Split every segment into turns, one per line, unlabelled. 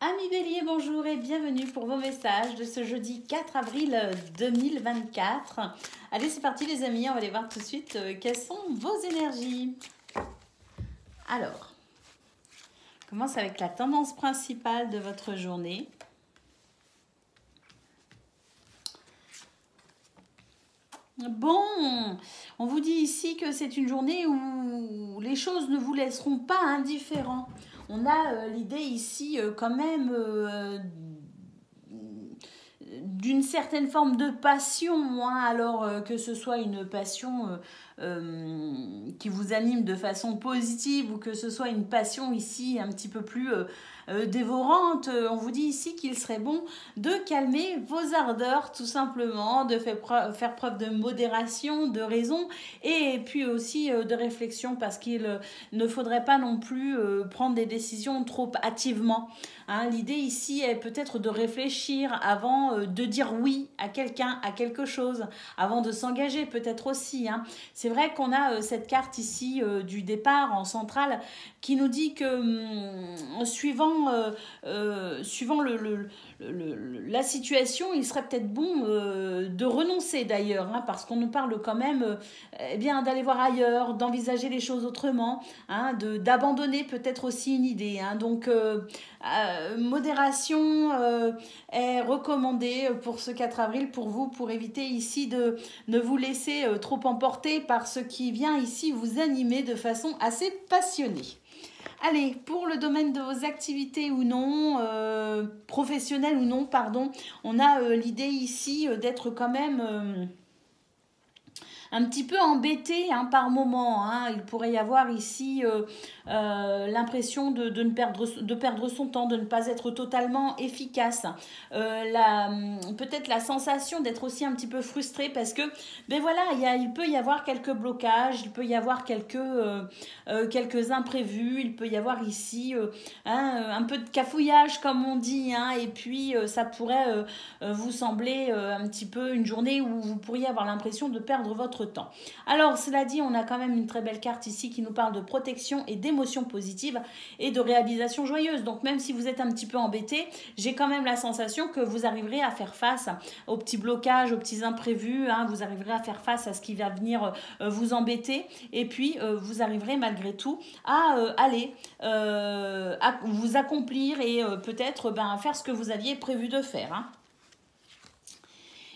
Amis Bélier, bonjour et bienvenue pour vos messages de ce jeudi 4 avril 2024. Allez, c'est parti les amis, on va aller voir tout de suite quelles sont vos énergies. Alors, on commence avec la tendance principale de votre journée. Bon, on vous dit ici que c'est une journée où les choses ne vous laisseront pas indifférents. On a l'idée ici quand même d'une certaine forme de passion, hein, alors que ce soit une passion qui vous anime de façon positive ou que ce soit une passion ici un petit peu plus dévorante, on vous dit ici qu'il serait bon de calmer vos ardeurs tout simplement, de faire preuve de modération, de raison et puis aussi de réflexion parce qu'il ne faudrait pas non plus prendre des décisions trop hâtivement. Hein, l'idée ici est peut-être de réfléchir avant de dire oui à quelqu'un, à quelque chose, avant de s'engager peut-être aussi. Hein. C'est vrai qu'on a cette carte ici du départ en centrale qui nous dit que suivant la situation, il serait peut-être bon de renoncer d'ailleurs, hein, parce qu'on nous parle quand même eh bien d'aller voir ailleurs, d'envisager les choses autrement, hein, d'abandonner peut-être aussi une idée. Hein. Donc modération est recommandée pour ce 4 avril pour vous, pour éviter ici de ne vous laisser trop emporter par ce qui vient ici vous animer de façon assez passionnée. Allez, pour le domaine de vos activités ou non, professionnelles ou non, pardon, on a l'idée ici d'être quand même un petit peu embêté hein, par moment. Hein. Il pourrait y avoir ici l'impression de perdre son temps, de ne pas être totalement efficace. Peut-être la sensation d'être aussi un petit peu frustré parce que, ben voilà, il peut y avoir quelques blocages, il peut y avoir quelques imprévus, il peut y avoir ici un peu de cafouillage comme on dit, hein, et puis ça pourrait vous sembler un petit peu une journée où vous pourriez avoir l'impression de perdre votre temps. Alors, cela dit, on a quand même une très belle carte ici qui nous parle de protection et d'émotions positives et de réalisation joyeuse. Donc, même si vous êtes un petit peu embêté, j'ai quand même la sensation que vous arriverez à faire face aux petits blocages, aux petits imprévus. Hein, vous arriverez à faire face à ce qui va venir vous embêter. Et puis, vous arriverez malgré tout à aller à vous accomplir et peut-être faire ce que vous aviez prévu de faire. Hein.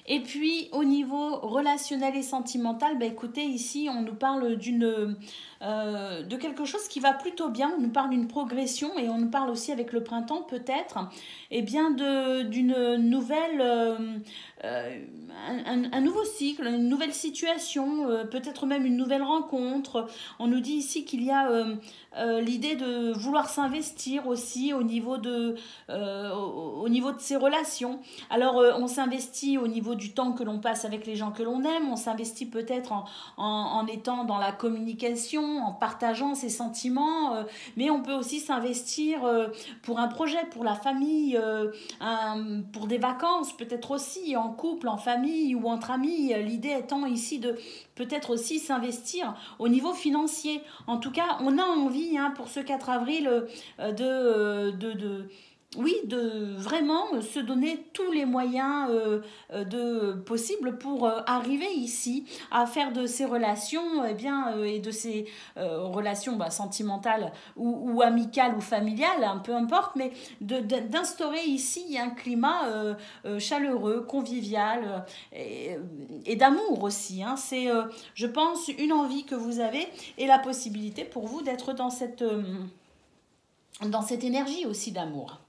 Et puis, au niveau relationnel et sentimental, bah, écoutez, ici, on nous parle de quelque chose qui va plutôt bien. On nous parle d'une progression et on nous parle aussi avec le printemps, peut-être, eh bien, d'une nouvelle... un nouveau cycle, une nouvelle situation, peut-être même une nouvelle rencontre. On nous dit ici qu'il y a l'idée de vouloir s'investir aussi au niveau de ses relations. Alors, on s'investit au niveau du temps que l'on passe avec les gens que l'on aime, on s'investit peut-être en étant dans la communication, en partageant ses sentiments, mais on peut aussi s'investir pour un projet, pour la famille, pour des vacances, peut-être aussi en couple, en famille ou entre amis. L'idée étant ici de peut-être aussi s'investir au niveau financier. En tout cas, on a envie hein, pour ce 4 avril de vraiment se donner tous les moyens possibles pour arriver ici à faire de ces relations et de ces relations sentimentales ou amicales ou familiales, hein, peu importe, mais d'instaurer ici un climat chaleureux, convivial et d'amour aussi. Hein. C'est, je pense, une envie que vous avez et la possibilité pour vous d'être dans cette énergie aussi d'amour.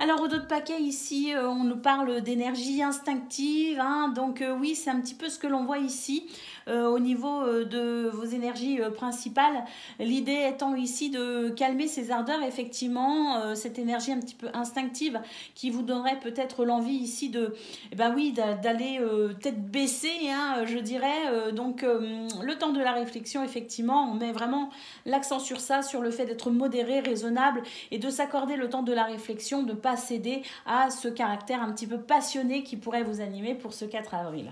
Alors, au dos de paquet, ici, on nous parle d'énergie instinctive. Hein, donc, oui, c'est un petit peu ce que l'on voit ici au niveau de vos énergies principales. L'idée étant ici de calmer ces ardeurs, effectivement, cette énergie un petit peu instinctive qui vous donnerait peut-être l'envie ici d'aller tête baissée, hein, je dirais. Donc, le temps de la réflexion, effectivement, on met vraiment l'accent sur ça, sur le fait d'être modéré, raisonnable et de s'accorder le temps de la réflexion, de ne pas céder à ce caractère un petit peu passionné qui pourrait vous animer pour ce 4 avril.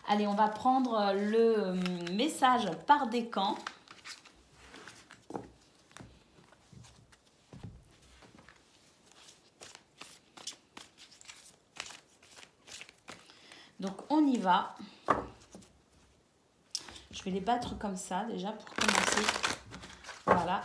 Allez, on va prendre le message par décan. Donc, on y va. Je vais les battre comme ça, déjà, pour commencer. Voilà.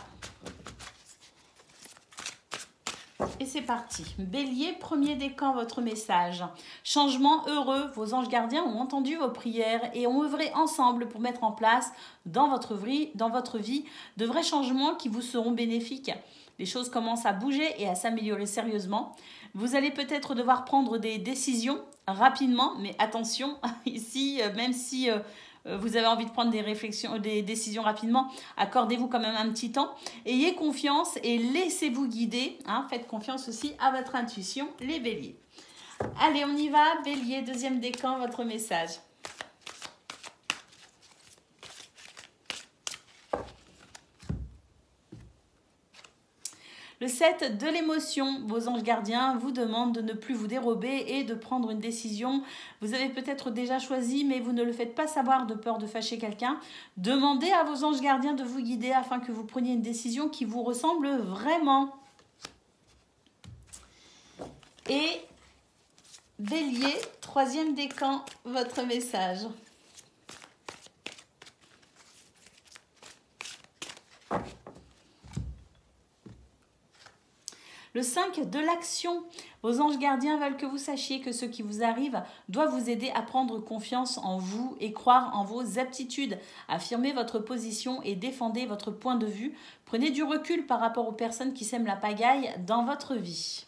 Et c'est parti. Bélier, premier décan, votre message. Changement heureux. Vos anges gardiens ont entendu vos prières et ont œuvré ensemble pour mettre en place dans votre vie de vrais changements qui vous seront bénéfiques. Les choses commencent à bouger et à s'améliorer sérieusement. Vous allez peut-être devoir prendre des décisions rapidement, mais attention, ici, même si vous avez envie de prendre des décisions rapidement, accordez-vous quand même un petit temps. Ayez confiance et laissez-vous guider. Hein, faites confiance aussi à votre intuition, les béliers. Allez, on y va. Bélier, deuxième décan, votre message. Le 7 de l'émotion, vos anges gardiens vous demandent de ne plus vous dérober et de prendre une décision. Vous avez peut-être déjà choisi, mais vous ne le faites pas savoir de peur de fâcher quelqu'un. Demandez à vos anges gardiens de vous guider afin que vous preniez une décision qui vous ressemble vraiment. Et Bélier, troisième décan, votre message. Le 5 de l'action. Vos anges gardiens veulent que vous sachiez que ce qui vous arrive doit vous aider à prendre confiance en vous et croire en vos aptitudes. Affirmez votre position et défendez votre point de vue. Prenez du recul par rapport aux personnes qui sèment la pagaille dans votre vie.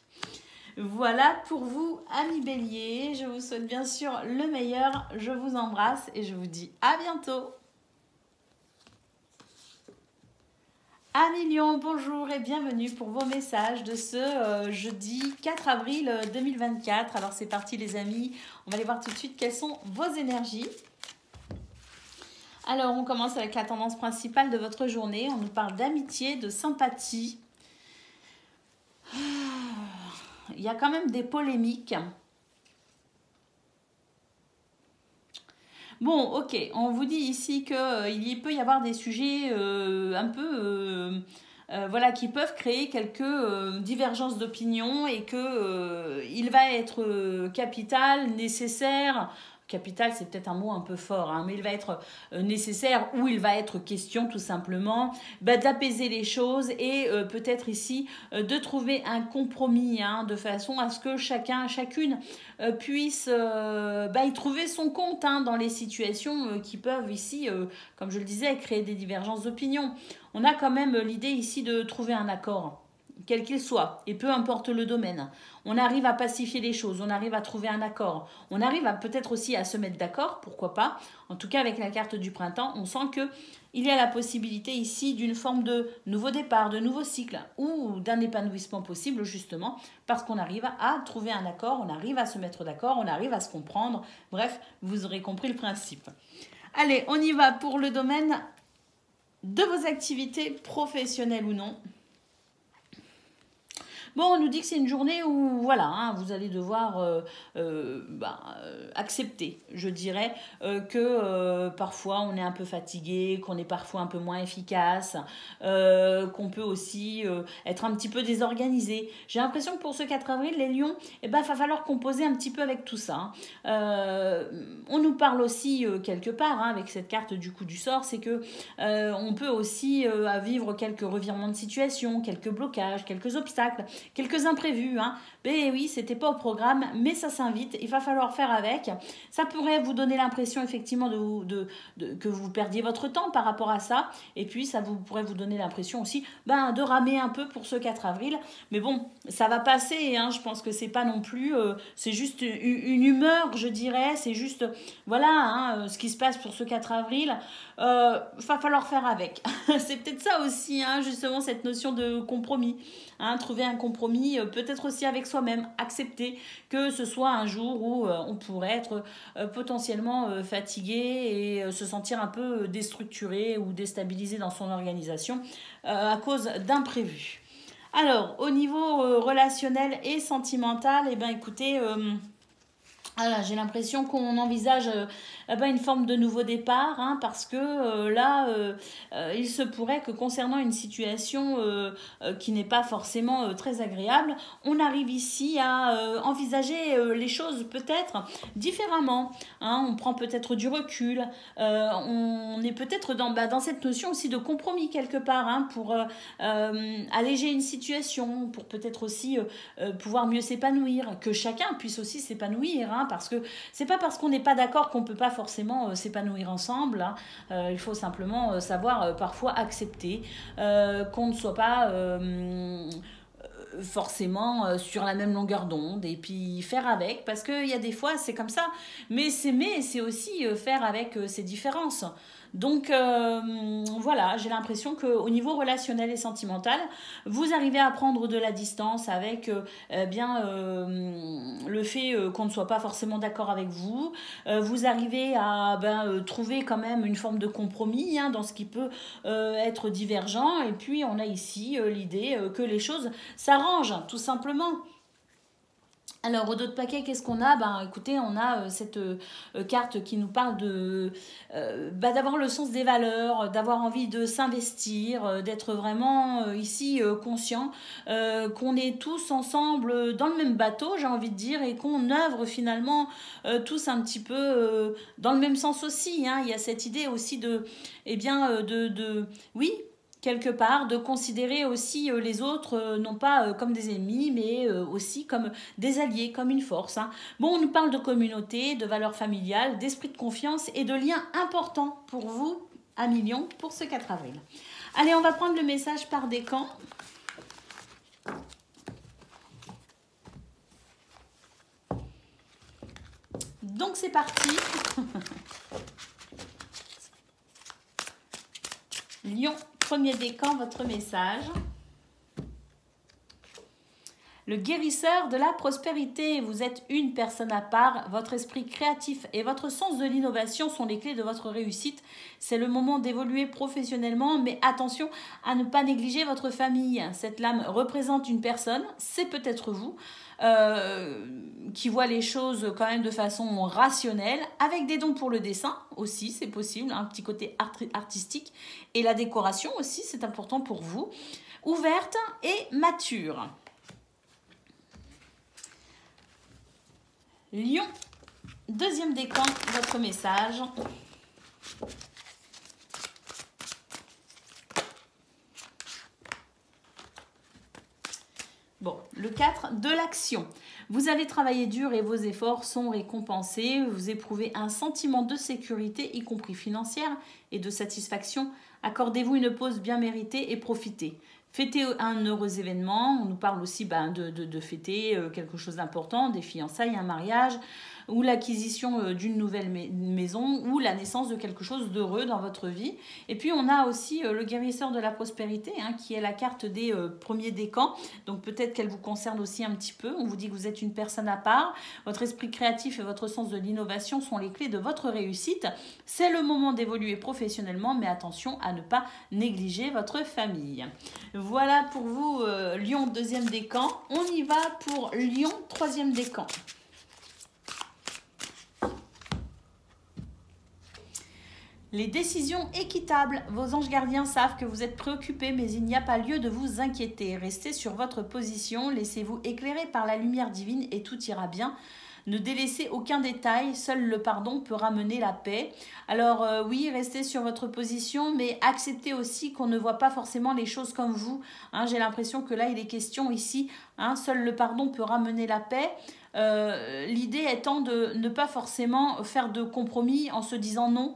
Voilà pour vous, amis béliers. Je vous souhaite bien sûr le meilleur. Je vous embrasse et je vous dis à bientôt. Amis Lions, bonjour et bienvenue pour vos messages de ce jeudi 4 avril 2024. Alors c'est parti les amis, on va aller voir tout de suite quelles sont vos énergies. Alors on commence avec la tendance principale de votre journée. On nous parle d'amitié, de sympathie. Il y a quand même des polémiques. Bon, ok, on vous dit ici qu'il peut y avoir des sujets un peu voilà, qui peuvent créer quelques divergences d'opinion et qu'il va être capital, nécessaire. Capital, c'est peut-être un mot un peu fort, hein, mais il va être nécessaire ou il va être question tout simplement d'apaiser les choses et peut-être ici de trouver un compromis hein, de façon à ce que chacune puisse y trouver son compte hein, dans les situations qui peuvent ici, comme je le disais, créer des divergences d'opinion. On a quand même l'idée ici de trouver un accord quel qu'il soit, et peu importe le domaine. On arrive à pacifier les choses, on arrive à trouver un accord. On arrive peut-être aussi à se mettre d'accord, pourquoi pas. En tout cas, avec la carte du printemps, on sent qu'il y a la possibilité ici d'une forme de nouveau départ, de nouveau cycle, ou d'un épanouissement possible, justement, parce qu'on arrive à trouver un accord, on arrive à se mettre d'accord, on arrive à se comprendre. Bref, vous aurez compris le principe. Allez, on y va pour le domaine de vos activités professionnelles ou non. Bon, on nous dit que c'est une journée où, voilà, hein, vous allez devoir accepter, je dirais, que parfois on est un peu fatigué, qu'on est parfois un peu moins efficace, qu'on peut aussi être un petit peu désorganisé. J'ai l'impression que pour ce 4 avril, les lions, va falloir composer un petit peu avec tout ça. Hein. On nous parle aussi, quelque part, hein, avec cette carte du coup du sort, c'est que on peut aussi vivre quelques revirements de situation, quelques blocages, quelques obstacles, quelques imprévus, hein. Ben oui, c'était pas au programme, mais ça s'invite, il va falloir faire avec. Ça pourrait vous donner l'impression effectivement que vous perdiez votre temps par rapport à ça, et puis ça pourrait vous donner l'impression aussi de ramer un peu pour ce 4 avril, mais bon, ça va passer, hein. Je pense que c'est pas non plus, c'est juste une humeur, je dirais, c'est juste, voilà, hein, ce qui se passe pour ce 4 avril, va falloir faire avec. C'est peut-être ça aussi, hein, justement, cette notion de compromis. Hein, trouver un compromis, peut-être aussi avec soi-même, accepter que ce soit un jour où on pourrait être potentiellement fatigué et se sentir un peu déstructuré ou déstabilisé dans son organisation à cause d'imprévus. Alors, au niveau relationnel et sentimental, écoutez, Voilà, j'ai l'impression qu'on envisage une forme de nouveau départ, hein, parce que il se pourrait que concernant une situation qui n'est pas forcément très agréable, on arrive ici à envisager les choses peut-être différemment. Hein. On prend peut-être du recul, on est peut-être dans cette notion aussi de compromis quelque part, hein, pour alléger une situation, pour peut-être aussi pouvoir mieux s'épanouir, que chacun puisse aussi s'épanouir, hein, parce que c'est pas parce qu'on n'est pas d'accord qu'on peut pas forcément s'épanouir ensemble, hein. Il faut simplement savoir parfois accepter qu'on ne soit pas forcément sur la même longueur d'onde et puis faire avec, parce qu'il y a des fois c'est comme ça, mais s'aimer c'est aussi faire avec ces différences. Donc voilà, j'ai l'impression qu'au niveau relationnel et sentimental, vous arrivez à prendre de la distance avec le fait qu'on ne soit pas forcément d'accord avec vous. Vous arrivez à trouver quand même une forme de compromis, hein, dans ce qui peut être divergent. Et puis on a ici l'idée que les choses s'arrangent tout simplement. Alors, au dos de paquet, qu'est-ce qu'on a? Ben, écoutez, on a cette carte qui nous parle de d'avoir le sens des valeurs, d'avoir envie de s'investir, d'être vraiment ici conscient qu'on est tous ensemble dans le même bateau, j'ai envie de dire, et qu'on œuvre finalement tous un petit peu dans le même sens aussi. Hein. Il y a cette idée aussi de, oui, quelque part, de considérer aussi les autres, non pas comme des ennemis, mais aussi comme des alliés, comme une force. Hein. Bon, on nous parle de communauté, de valeurs familiales, d'esprit de confiance et de liens importants pour vous, à millions, pour ce 4 avril. Allez, on va prendre le message par décan. Donc, c'est parti. Lion, premier décan, votre message. Le guérisseur de la prospérité. Vous êtes une personne à part. Votre esprit créatif et votre sens de l'innovation sont les clés de votre réussite. C'est le moment d'évoluer professionnellement, mais attention à ne pas négliger votre famille. Cette lame représente une personne, c'est peut-être vous, qui voit les choses quand même de façon rationnelle, avec des dons pour le dessin aussi, c'est possible, un petit côté artistique, et la décoration aussi, c'est important pour vous. Ouverte et mature. Lion, deuxième décan, votre message. Bon, le 4, de l'action. Vous avez travaillé dur et vos efforts sont récompensés. Vous éprouvez un sentiment de sécurité, y compris financière, et de satisfaction. Accordez-vous une pause bien méritée et profitez. Fêtez un heureux événement. On nous parle aussi de fêter quelque chose d'important, des fiançailles, un mariage, ou l'acquisition d'une nouvelle maison, ou la naissance de quelque chose d'heureux dans votre vie. Et puis on a aussi le guérisseur de la prospérité, hein, qui est la carte des premiers décans. Donc peut-être qu'elle vous concerne aussi un petit peu. On vous dit que vous êtes une personne à part. Votre esprit créatif et votre sens de l'innovation sont les clés de votre réussite. C'est le moment d'évoluer professionnellement, mais attention à ne pas négliger votre famille. Voilà pour vous, Lion, deuxième décan. On y va pour Lion, troisième décan. Les décisions équitables. Vos anges gardiens savent que vous êtes préoccupés, mais il n'y a pas lieu de vous inquiéter. Restez sur votre position, laissez-vous éclairer par la lumière divine et tout ira bien. Ne délaissez aucun détail, seul le pardon peut ramener la paix. Alors oui, restez sur votre position, mais acceptez aussi qu'on ne voit pas forcément les choses comme vous. Hein, j'ai l'impression que là, il est question ici, hein, seul le pardon peut ramener la paix. L'idée étant de ne pas forcément faire de compromis en se disant non.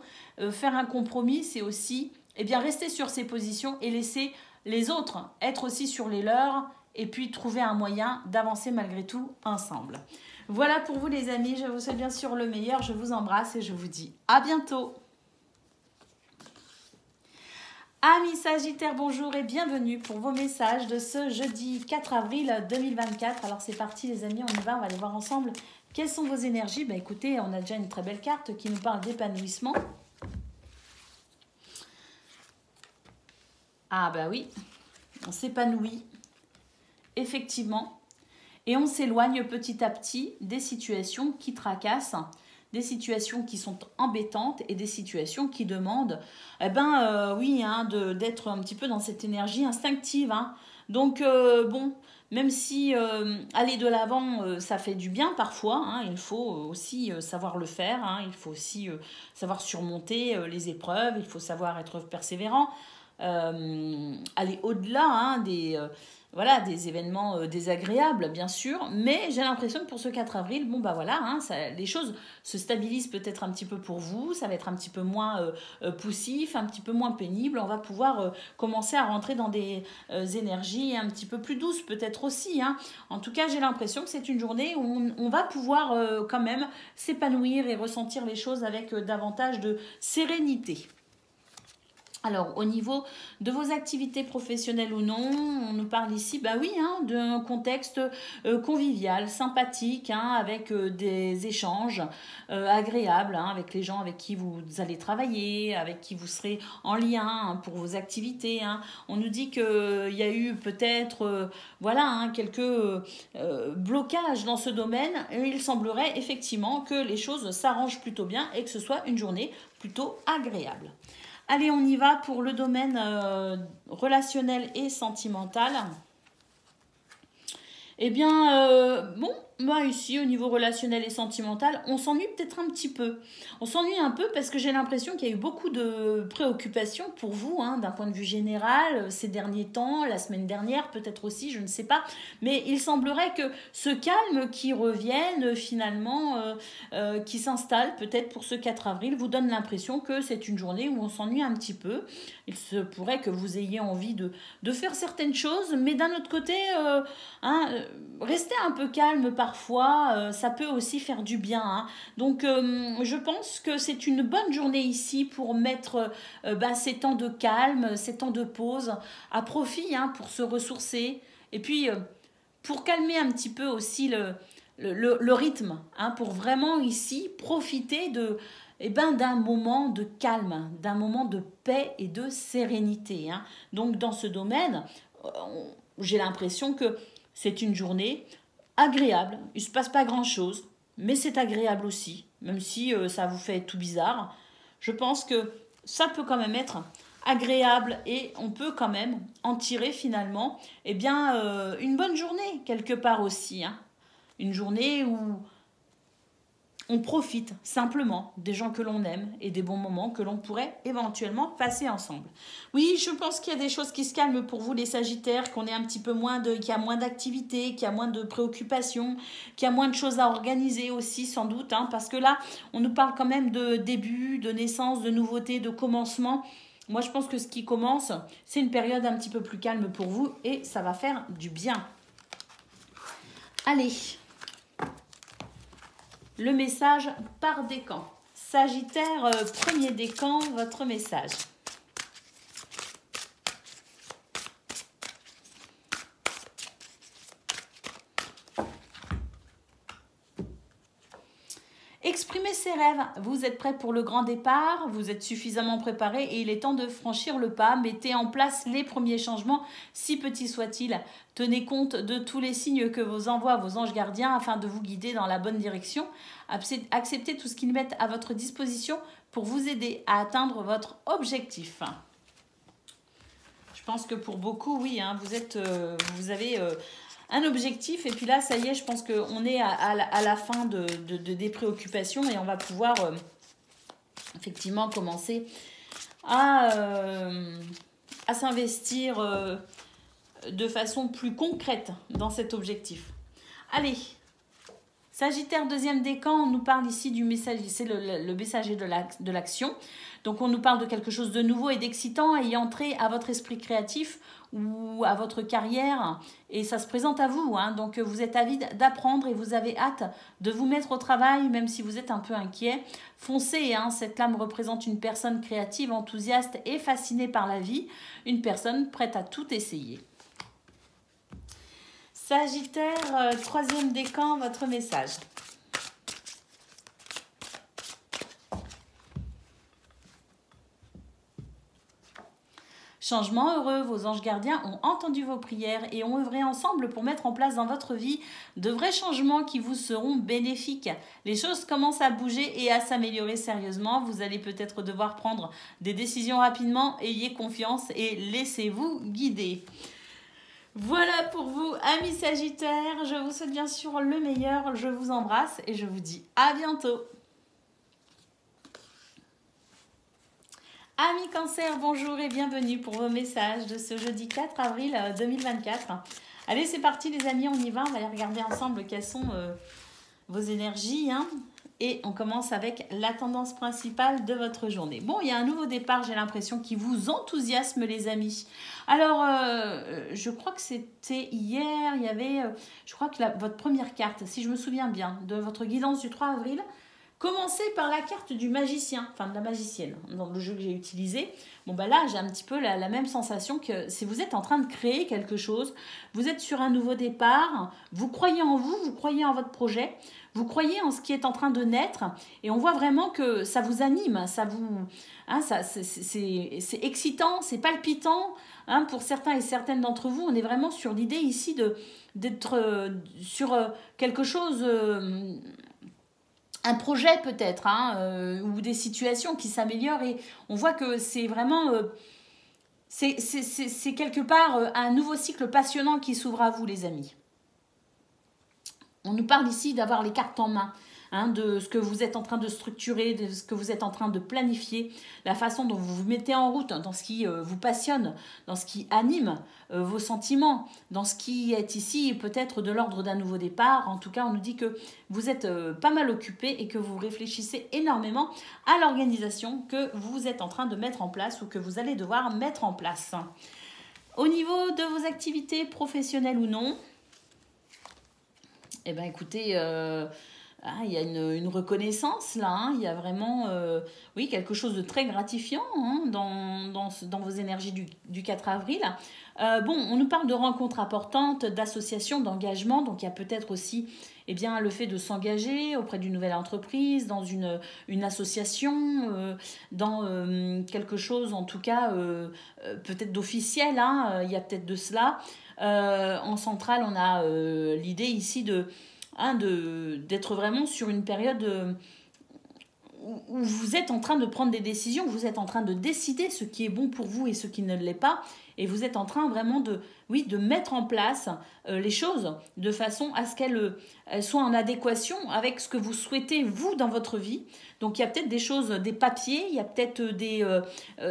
Faire un compromis, c'est aussi rester sur ses positions et laisser les autres être aussi sur les leurs et puis trouver un moyen d'avancer malgré tout ensemble. Voilà pour vous les amis, je vous souhaite bien sûr le meilleur, je vous embrasse et je vous dis à bientôt. Amis Sagittaires, bonjour et bienvenue pour vos messages de ce jeudi 4 avril 2024. Alors c'est parti les amis, on y va, on va aller voir ensemble quelles sont vos énergies. Écoutez, on a déjà une très belle carte qui nous parle d'épanouissement. Ah oui, on s'épanouit, effectivement. Et on s'éloigne petit à petit des situations qui tracassent, des situations qui sont embêtantes et des situations qui demandent, oui, hein, d'être un petit peu dans cette énergie instinctive. Hein. Donc, bon, même si aller de l'avant, ça fait du bien parfois, hein, il faut aussi savoir le faire, hein, il faut aussi savoir surmonter les épreuves, il faut savoir être persévérant, aller au-delà hein, voilà, des événements désagréables, bien sûr, mais j'ai l'impression que pour ce 4 avril, bon, bah voilà, hein, les choses se stabilisent peut-être un petit peu pour vous, ça va être un petit peu moins poussif, un petit peu moins pénible, on va pouvoir commencer à rentrer dans des énergies un petit peu plus douces, peut-être aussi. Hein. En tout cas, j'ai l'impression que c'est une journée où on va pouvoir quand même s'épanouir et ressentir les choses avec davantage de sérénité. Alors, au niveau de vos activités professionnelles ou non, on nous parle ici, bah oui, hein, d'un contexte convivial, sympathique, hein, avec des échanges agréables, hein, avec les gens avec qui vous allez travailler, avec qui vous serez en lien hein, pour vos activités. Hein. On nous dit qu'il y a eu peut-être, voilà, hein, quelques blocages dans ce domaine. Et il semblerait effectivement que les choses s'arrangent plutôt bien et que ce soit une journée plutôt agréable. Allez, on y va pour le domaine relationnel et sentimental. Eh bien, bon, moi ici, au niveau relationnel et sentimental, on s'ennuie peut-être un petit peu. On s'ennuie un peu parce que j'ai l'impression qu'il y a eu beaucoup de préoccupations pour vous, hein, d'un point de vue général, ces derniers temps, la semaine dernière, peut-être aussi, je ne sais pas. Mais il semblerait que ce calme qui revienne, finalement, qui s'installe peut-être pour ce 4 avril, vous donne l'impression que c'est une journée où on s'ennuie un petit peu. Il se pourrait que vous ayez envie de faire certaines choses, mais d'un autre côté, rester un peu calme parfois, ça peut aussi faire du bien. Hein. Donc, je pense que c'est une bonne journée ici pour mettre ces temps de calme, ces temps de pause à profit hein, pour se ressourcer. Et puis, pour calmer un petit peu aussi le rythme, hein, pour vraiment ici profiter d'un moment de calme, d'un moment de paix et de sérénité. Hein. Donc, dans ce domaine, j'ai l'impression que c'est une journée agréable. Il ne se passe pas grand-chose, mais c'est agréable aussi, même si ça vous fait tout bizarre. Je pense que ça peut quand même être agréable et on peut quand même en tirer finalement une bonne journée quelque part aussi. Hein. Une journée où on profite simplement des gens que l'on aime et des bons moments que l'on pourrait éventuellement passer ensemble. Oui, je pense qu'il y a des choses qui se calment pour vous les Sagittaires, qu'on est un petit peu qu'il y a moins d'activités, qu'il y a moins de préoccupations, qu'il y a moins de choses à organiser aussi sans doute, hein, parce que là, on nous parle quand même de début, de naissance, de nouveauté, de commencement. Moi, je pense que ce qui commence, c'est une période un petit peu plus calme pour vous et ça va faire du bien. Allez. Le message par décan. Sagittaire, premier décan, votre message. Exprimez ses rêves. Vous êtes prêt pour le grand départ, vous êtes suffisamment préparé et il est temps de franchir le pas. Mettez en place les premiers changements, si petits soient-ils. Tenez compte de tous les signes que vous envoient vos anges gardiens afin de vous guider dans la bonne direction. Acceptez tout ce qu'ils mettent à votre disposition pour vous aider à atteindre votre objectif. Je pense que pour beaucoup, oui, hein, vous avez un objectif et puis là, ça y est, je pense qu'on est à la fin des préoccupations et on va pouvoir effectivement commencer à s'investir de façon plus concrète dans cet objectif. Allez, Sagittaire, deuxième décan, on nous parle ici du messager, c'est le messager de l'action. Donc on nous parle de quelque chose de nouveau et d'excitant ayant trait à votre esprit créatif ou à votre carrière et ça se présente à vous. Hein. Donc vous êtes avide d'apprendre et vous avez hâte de vous mettre au travail même si vous êtes un peu inquiet. Foncez, hein. Cette lame représente une personne créative, enthousiaste et fascinée par la vie. Une personne prête à tout essayer. Sagittaire, troisième décan, votre message. Changement heureux, vos anges gardiens ont entendu vos prières et ont œuvré ensemble pour mettre en place dans votre vie de vrais changements qui vous seront bénéfiques. Les choses commencent à bouger et à s'améliorer sérieusement. Vous allez peut-être devoir prendre des décisions rapidement. Ayez confiance et laissez-vous guider. Voilà pour vous, amis Sagittaires. Je vous souhaite bien sûr le meilleur. Je vous embrasse et je vous dis à bientôt. Amis Cancer, bonjour et bienvenue pour vos messages de ce jeudi 4 avril 2024. Allez, c'est parti les amis, on y va. On va aller regarder ensemble quelles sont vos énergies. Et on commence avec la tendance principale de votre journée. Bon, il y a un nouveau départ, j'ai l'impression, qui vous enthousiasme les amis. Alors, je crois que c'était hier, il y avait, je crois que votre première carte, si je me souviens bien, de votre guidance du 3 avril, commencez par la carte du magicien, enfin de la magicienne, dans le jeu que j'ai utilisé. Bon, bah là, j'ai un petit peu la même sensation que si vous êtes en train de créer quelque chose, vous êtes sur un nouveau départ, vous croyez en vous, vous croyez en votre projet, vous croyez en ce qui est en train de naître, et on voit vraiment que ça vous anime, ça vous, c'est excitant, c'est palpitant. Pour certains et certaines d'entre vous, on est vraiment sur l'idée ici d'être sur quelque chose... un projet peut-être, ou des situations qui s'améliorent et on voit que c'est vraiment, c'est quelque part un nouveau cycle passionnant qui s'ouvre à vous les amis. On nous parle ici d'avoir les cartes en main, de ce que vous êtes en train de structurer, de ce que vous êtes en train de planifier, la façon dont vous vous mettez en route, dans ce qui vous passionne, dans ce qui anime vos sentiments, dans ce qui est ici peut-être de l'ordre d'un nouveau départ. En tout cas, on nous dit que vous êtes pas mal occupé et que vous réfléchissez énormément à l'organisation que vous êtes en train de mettre en place ou que vous allez devoir mettre en place. Au niveau de vos activités professionnelles ou non, eh bien écoutez... il y a une reconnaissance là, il y a vraiment oui, quelque chose de très gratifiant dans vos énergies du 4 avril. Bon, on nous parle de rencontres importantes, d'associations, d'engagement, donc il y a peut-être aussi le fait de s'engager auprès d'une nouvelle entreprise, dans une association, dans quelque chose en tout cas peut-être d'officiel, il y a peut-être de cela. En centrale, on a l'idée ici d'être vraiment sur une période où vous êtes en train de prendre des décisions, vous êtes en train de décider ce qui est bon pour vous et ce qui ne l'est pas, et vous êtes en train vraiment de mettre en place les choses de façon à ce qu'elles soient en adéquation avec ce que vous souhaitez vous dans votre vie. Donc il y a peut-être des choses, des papiers, il y a peut-être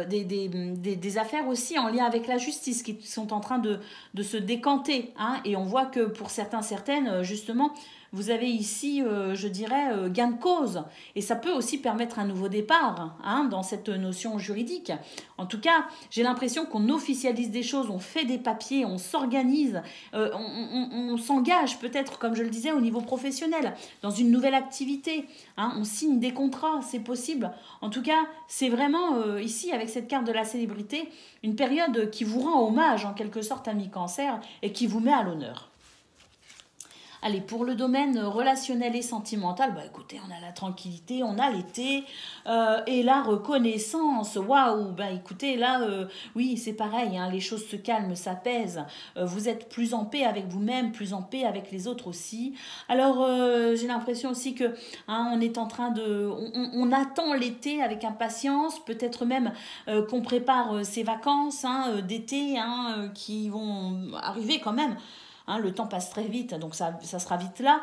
des affaires aussi en lien avec la justice qui sont en train de se décanter, et on voit que pour certaines, justement, vous avez ici, je dirais, gain de cause. Et ça peut aussi permettre un nouveau départ dans cette notion juridique. En tout cas, j'ai l'impression qu'on officialise des choses, on fait des papiers, on s'organise, on s'engage peut-être, comme je le disais, au niveau professionnel, dans une nouvelle activité. On signe des contrats, c'est possible. En tout cas, c'est vraiment ici, avec cette carte de la célébrité, une période qui vous rend hommage, en quelque sorte, ami Cancer, et qui vous met à l'honneur. Allez, pour le domaine relationnel et sentimental, écoutez, on a la tranquillité, on a l'été et la reconnaissance. Waouh, écoutez, là, oui, c'est pareil, les choses se calment, s'apaisent. Vous êtes plus en paix avec vous-même, plus en paix avec les autres aussi. Alors, j'ai l'impression aussi que on est en train on attend l'été avec impatience, peut-être même qu'on prépare ces vacances d'été qui vont arriver quand même. Le temps passe très vite, donc ça sera vite là.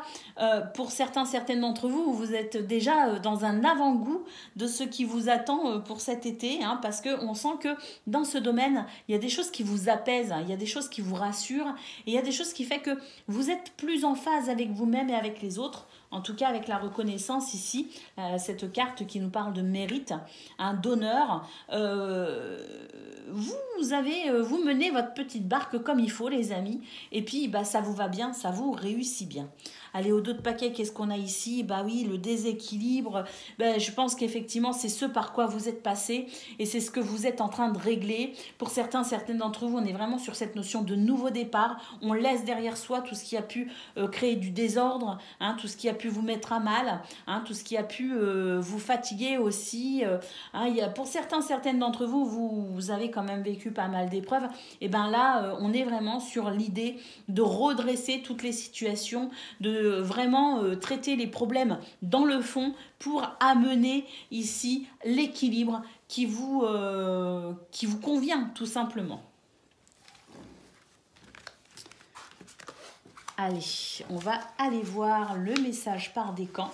Pour certaines d'entre vous, vous êtes déjà dans un avant-goût de ce qui vous attend pour cet été, parce qu'on sent que dans ce domaine, il y a des choses qui vous apaisent, il y a des choses qui vous rassurent, et il y a des choses qui font que vous êtes plus en phase avec vous-même et avec les autres. En tout cas, avec la reconnaissance ici, cette carte qui nous parle de mérite, d'honneur. Vous menez votre petite barque comme il faut, les amis. Et puis, ça vous va bien, ça vous réussit bien. Allez, au dos de paquet, qu'est-ce qu'on a ici? Oui, le déséquilibre. Je pense qu'effectivement, c'est ce par quoi vous êtes passé et c'est ce que vous êtes en train de régler. Pour certaines d'entre vous, on est vraiment sur cette notion de nouveau départ. On laisse derrière soi tout ce qui a pu créer du désordre, tout ce qui a pu pu vous mettre à mal, hein, tout ce qui a pu vous fatiguer aussi. Pour certaines d'entre vous, vous avez quand même vécu pas mal d'épreuves. Et bien là, on est vraiment sur l'idée de redresser toutes les situations, de vraiment traiter les problèmes dans le fond pour amener ici l'équilibre qui vous convient tout simplement. Allez, on va aller voir le message par décan.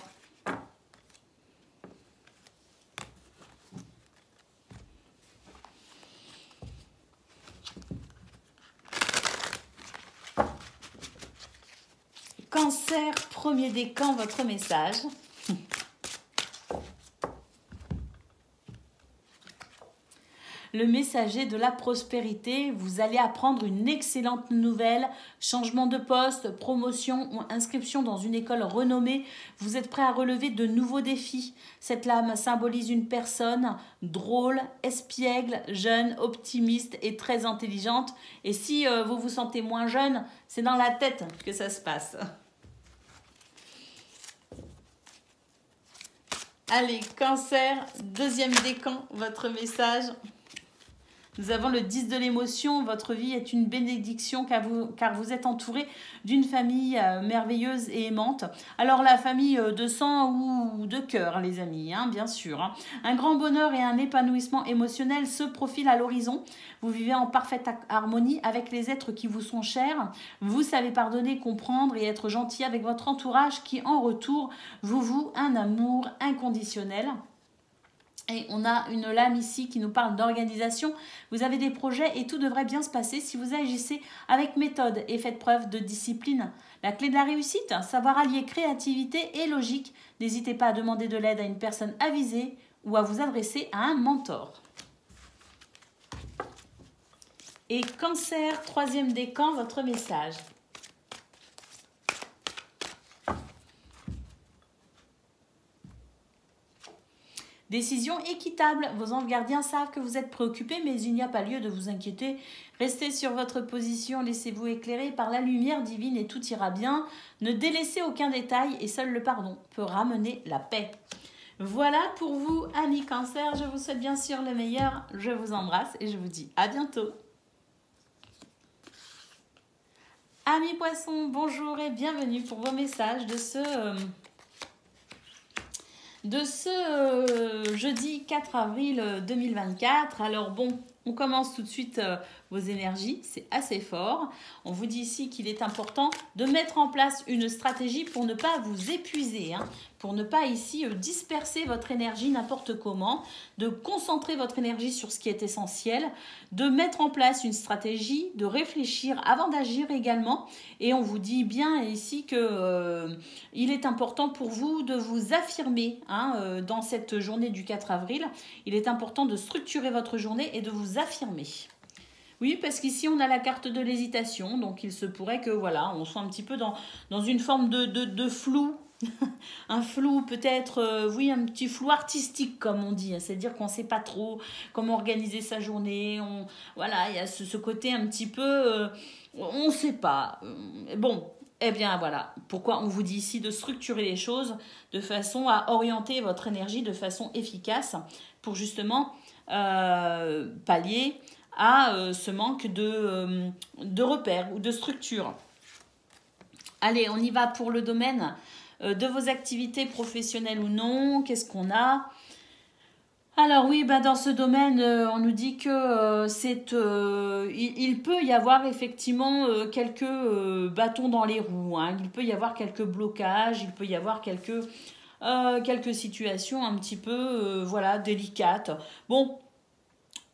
Cancer, premier décan, votre message. Le messager de la prospérité, vous allez apprendre une excellente nouvelle, changement de poste, promotion ou inscription dans une école renommée. Vous êtes prêt à relever de nouveaux défis. Cette lame symbolise une personne drôle, espiègle, jeune, optimiste et très intelligente. Et si vous vous sentez moins jeune, c'est dans la tête que ça se passe. Allez, Cancer, deuxième décan, votre message. Nous avons le 10 de l'émotion. Votre vie est une bénédiction car vous êtes entouré d'une famille merveilleuse et aimante. Alors la famille de sang ou de cœur, les amis, hein, bien sûr. Hein. Un grand bonheur et un épanouissement émotionnel se profilent à l'horizon. Vous vivez en parfaite harmonie avec les êtres qui vous sont chers. Vous savez pardonner, comprendre et être gentil avec votre entourage qui, en retour, vous voue un amour inconditionnel. Et on a une lame ici qui nous parle d'organisation. Vous avez des projets et tout devrait bien se passer si vous agissez avec méthode et faites preuve de discipline. La clé de la réussite, savoir allier créativité et logique. N'hésitez pas à demander de l'aide à une personne avisée ou à vous adresser à un mentor. Et Cancer, troisième décan, votre message. Décision équitable. Vos anges gardiens savent que vous êtes préoccupé, mais il n'y a pas lieu de vous inquiéter. Restez sur votre position, laissez-vous éclairer par la lumière divine et tout ira bien. Ne délaissez aucun détail et seul le pardon peut ramener la paix. Voilà pour vous, amis Cancer. Je vous souhaite bien sûr le meilleur. Je vous embrasse et je vous dis à bientôt. Amis Poissons, bonjour et bienvenue pour vos messages de ce jeudi 4 avril 2024. Alors bon, on commence tout de suite vos énergies, c'est assez fort. On vous dit ici qu'il est important de mettre en place une stratégie pour ne pas vous épuiser, hein, pour ne pas ici disperser votre énergie n'importe comment, de concentrer votre énergie sur ce qui est essentiel, de mettre en place une stratégie, de réfléchir avant d'agir également. Et on vous dit bien ici que il est important pour vous de vous affirmer hein, dans cette journée du 4 avril. Il est important de structurer votre journée et de vous affirmer. Oui, parce qu'ici, on a la carte de l'hésitation. Donc, il se pourrait que, voilà, on soit un petit peu dans une forme de flou. Un flou peut-être, oui, un petit flou artistique, comme on dit. C'est-à-dire qu'on ne sait pas trop comment organiser sa journée. Voilà, il y a ce côté un petit peu... on ne sait pas. Bon, eh bien, voilà. Pourquoi on vous dit ici de structurer les choses de façon à orienter votre énergie de façon efficace pour justement pallier à ce manque de repères ou de structure. Allez, on y va pour le domaine de vos activités professionnelles ou non. Qu'est-ce qu'on a? Alors oui, bah dans ce domaine, on nous dit que il peut y avoir effectivement quelques bâtons dans les roues. Hein. Il peut y avoir quelques blocages, il peut y avoir quelques situations un petit peu voilà, délicates. Bon,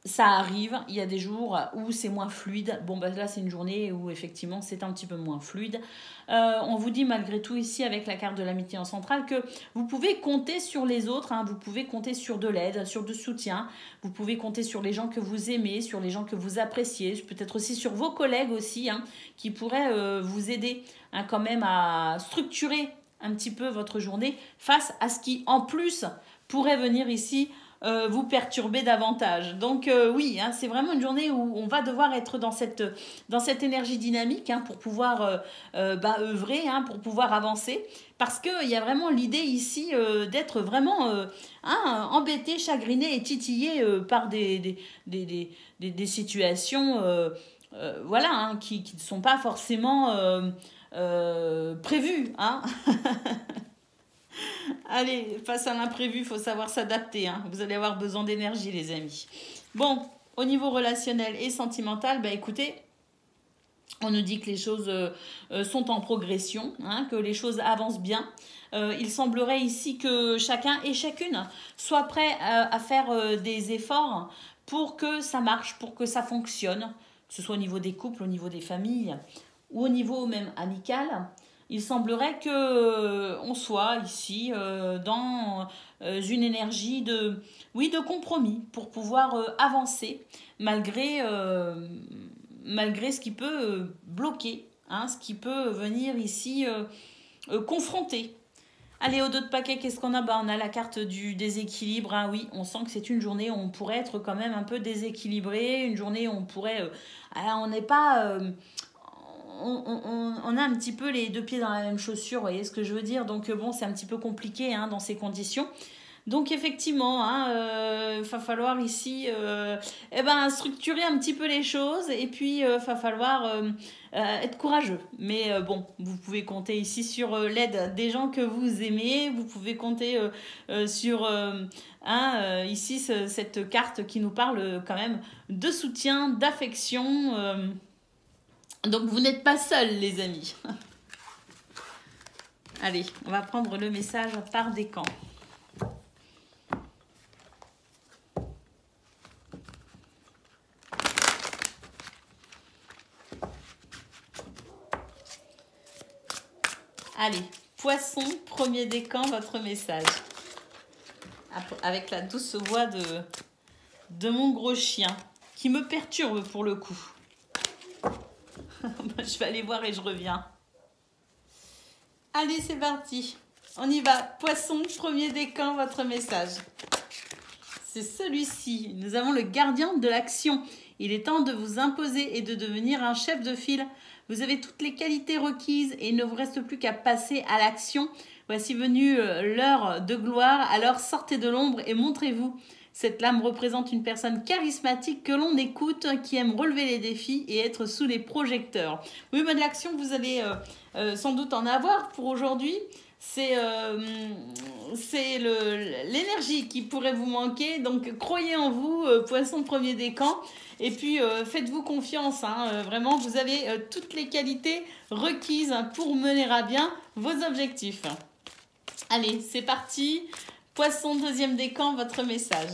ça arrive, il y a des jours où c'est moins fluide. Bon, bah là, c'est une journée où effectivement, c'est un petit peu moins fluide. On vous dit malgré tout ici, avec la carte de l'amitié en centrale, que vous pouvez compter sur les autres. Hein, vous pouvez compter sur de l'aide, sur du soutien. Vous pouvez compter sur les gens que vous aimez, sur les gens que vous appréciez. Peut-être aussi sur vos collègues aussi, hein, qui pourraient vous aider hein, quand même à structurer un petit peu votre journée face à ce qui, en plus, pourrait venir ici vous perturber davantage. Donc oui, hein, c'est vraiment une journée où on va devoir être dans cette énergie dynamique hein, pour pouvoir œuvrer, hein, pour pouvoir avancer. Parce qu'il y a vraiment l'idée ici d'être vraiment hein, embêté, chagriné et titillé par des situations voilà, hein, qui ne sont pas forcément prévues. Hein. Allez, face à l'imprévu, il faut savoir s'adapter. Hein. Vous allez avoir besoin d'énergie, les amis. Bon, au niveau relationnel et sentimental, bah écoutez, on nous dit que les choses sont en progression, hein, que les choses avancent bien. Il semblerait ici que chacun et chacune soit prêt à faire des efforts pour que ça marche, pour que ça fonctionne, que ce soit au niveau des couples, au niveau des familles ou au niveau même amical. Il semblerait que on soit ici dans une énergie de compromis pour pouvoir avancer malgré ce qui peut bloquer, hein, ce qui peut venir ici confronter. Allez, au dos de paquet, qu'est-ce qu'on a? On a la carte du déséquilibre. Hein, oui, on sent que c'est une journée où on pourrait être quand même un peu déséquilibré, une journée où on pourrait... on n'est pas... on a un petit peu les deux pieds dans la même chaussure, vous voyez ce que je veux dire? Donc bon, c'est un petit peu compliqué hein, dans ces conditions. Donc effectivement, hein, va falloir ici structurer un petit peu les choses et puis va falloir être courageux. Mais bon, vous pouvez compter ici sur l'aide des gens que vous aimez, vous pouvez compter sur ici cette carte qui nous parle quand même de soutien, d'affection. Donc vous n'êtes pas seuls les amis. Allez, on va prendre le message par décan. Allez, poisson, premier décan, votre message. Avec la douce voix de mon gros chien, qui me perturbe pour le coup. Je vais aller voir et je reviens. Allez, c'est parti. On y va. Poisson, premier décan, votre message. C'est celui-ci. Nous avons le gardien de l'action. Il est temps de vous imposer et de devenir un chef de file. Vous avez toutes les qualités requises et il ne vous reste plus qu'à passer à l'action. Voici venue l'heure de gloire. Alors sortez de l'ombre et montrez-vous. Cette lame représente une personne charismatique que l'on écoute, qui aime relever les défis et être sous les projecteurs. Oui, mais de l'action, vous allez sans doute en avoir pour aujourd'hui. C'est l'énergie qui pourrait vous manquer. Donc, croyez en vous, poisson premier décan. Et puis, faites-vous confiance. Hein, vraiment, vous avez toutes les qualités requises pour mener à bien vos objectifs. Allez, c'est parti. Poisson deuxième décan, votre message.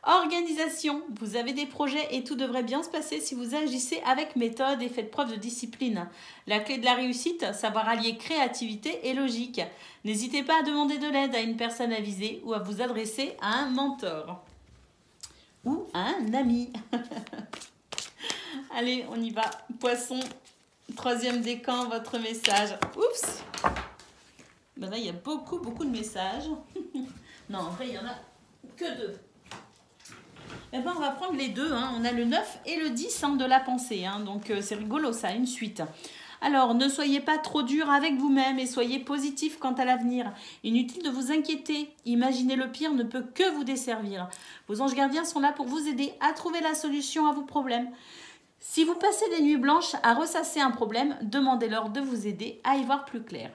Organisation, vous avez des projets et tout devrait bien se passer si vous agissez avec méthode et faites preuve de discipline. La clé de la réussite, savoir allier créativité et logique. N'hésitez pas à demander de l'aide à une personne avisée ou à vous adresser à un mentor ou à un ami. Allez, on y va. Poisson, troisième décan, votre message. Oups! Ben là, il y a beaucoup de messages. Non, en vrai, il n'y en a que 2. Eh ben, on va prendre les 2. Hein. On a le 9 et le 10 hein, de la pensée. Hein. Donc, c'est rigolo, ça, une suite. Alors, ne soyez pas trop dur avec vous-même et soyez positif quant à l'avenir. Inutile de vous inquiéter. Imaginer le pire ne peut que vous desservir. Vos anges gardiens sont là pour vous aider à trouver la solution à vos problèmes. Si vous passez des nuits blanches à ressasser un problème, demandez-leur de vous aider à y voir plus clair.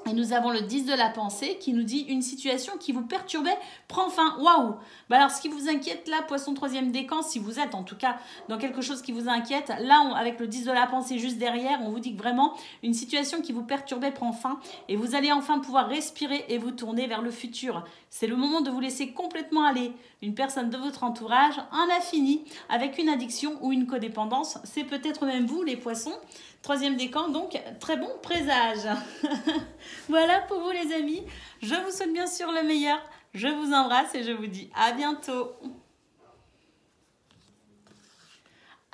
Et nous avons le 10 de la pensée qui nous dit une situation qui vous perturbait prend fin. Waouh! Bah alors, ce qui vous inquiète là, poisson troisième décan, si vous êtes en tout cas dans quelque chose qui vous inquiète, là, avec le 10 de la pensée juste derrière, on vous dit que vraiment une situation qui vous perturbait prend fin et vous allez enfin pouvoir respirer et vous tourner vers le futur. C'est le moment de vous laisser complètement aller. Une personne de votre entourage en a fini avec une addiction ou une codépendance. C'est peut-être même vous, les poissons. Troisième décan, donc très bon présage. Voilà pour vous les amis. Je vous souhaite bien sûr le meilleur. Je vous embrasse et je vous dis à bientôt.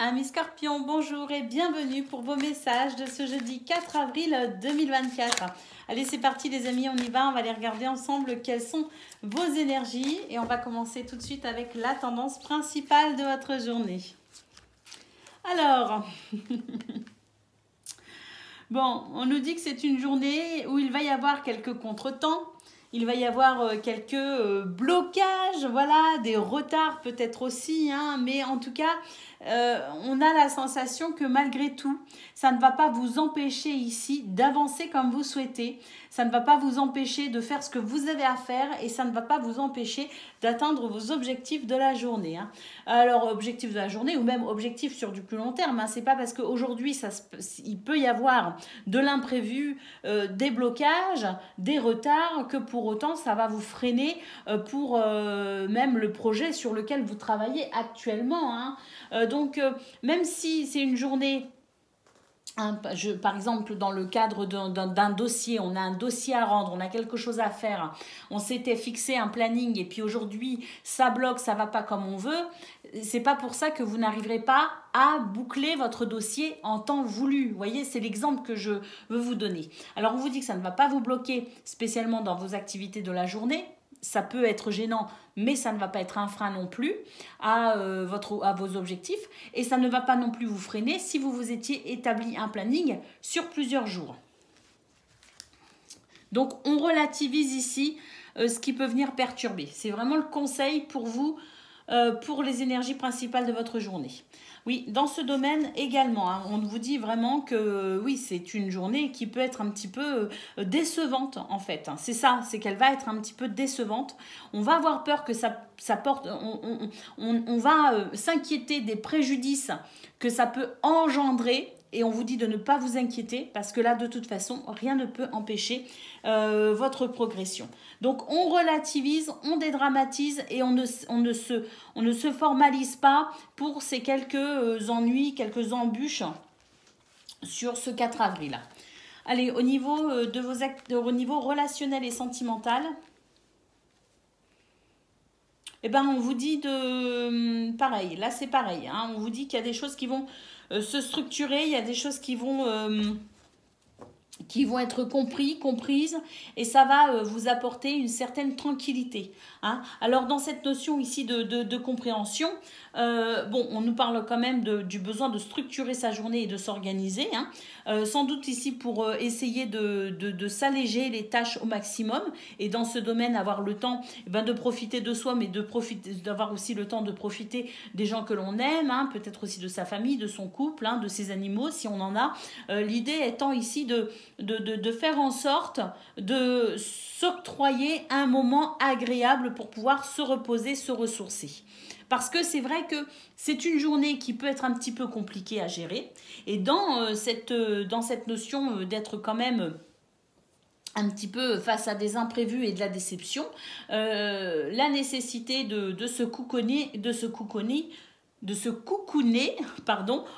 Amis Scorpions, bonjour et bienvenue pour vos messages de ce jeudi 4 avril 2024. Allez, c'est parti les amis, on y va, on va aller regarder ensemble quelles sont vos énergies et on va commencer tout de suite avec la tendance principale de votre journée. Alors, bon, on nous dit que c'est une journée où il va y avoir quelques contretemps. Il va y avoir quelques blocages, voilà, des retards peut-être aussi, hein, mais en tout cas, on a la sensation que malgré tout, ça ne va pas vous empêcher ici d'avancer comme vous souhaitez, ça ne va pas vous empêcher de faire ce que vous avez à faire et ça ne va pas vous empêcher d'atteindre vos objectifs de la journée. Hein. Alors, objectifs de la journée ou même objectifs sur du plus long terme, hein, c'est pas parce qu'aujourd'hui, il peut y avoir de l'imprévu, des blocages, des retards, que pour autant, ça va vous freiner pour même le projet sur lequel vous travaillez actuellement. Hein. Donc, même si c'est une journée... par exemple, dans le cadre d'un dossier, on a un dossier à rendre, on a quelque chose à faire, on s'était fixé un planning et puis aujourd'hui, ça bloque, ça va pas comme on veut. C'est pas pour ça que vous n'arriverez pas à boucler votre dossier en temps voulu. Vous voyez, c'est l'exemple que je veux vous donner. Alors, on vous dit que ça ne va pas vous bloquer spécialement dans vos activités de la journée. Ça peut être gênant, mais ça ne va pas être un frein non plus à vos objectifs. Et ça ne va pas non plus vous freiner si vous vous étiez établi un planning sur plusieurs jours. Donc, on relativise ici ce qui peut venir perturber. C'est vraiment le conseil pour vous, pour les énergies principales de votre journée. Oui, dans ce domaine également, hein, on vous dit vraiment que oui, c'est une journée qui peut être un petit peu décevante en fait. Hein. C'est ça, c'est qu'elle va être un petit peu décevante. On va avoir peur que ça porte, on va s'inquiéter des préjudices que ça peut engendrer. Et on vous dit de ne pas vous inquiéter parce que là, de toute façon, rien ne peut empêcher votre progression. Donc, on relativise, on dédramatise et on ne se formalise pas pour ces quelques ennuis, quelques embûches sur ce 4 avril. Allez, au niveau de vos actes, au niveau relationnel et sentimental, eh ben, on vous dit de... Pareil, là c'est pareil. Hein, on vous dit qu'il y a des choses qui vont se structurer, il y a des choses qui vont être comprises et ça va vous apporter une certaine tranquillité. Hein. Alors dans cette notion ici de compréhension, bon, on nous parle quand même du besoin de structurer sa journée et de s'organiser. Hein. Sans doute ici pour essayer de s'alléger les tâches au maximum et dans ce domaine avoir le temps de profiter de soi, mais d'avoir aussi le temps de profiter des gens que l'on aime, hein, peut-être aussi de sa famille, de son couple, hein, de ses animaux si on en a. L'idée étant ici de faire en sorte de s'octroyer un moment agréable pour pouvoir se reposer, se ressourcer. Parce que c'est vrai que c'est une journée qui peut être un petit peu compliquée à gérer. Et dans cette notion d'être quand même un petit peu face à des imprévus et de la déception, la nécessité de se coucouner,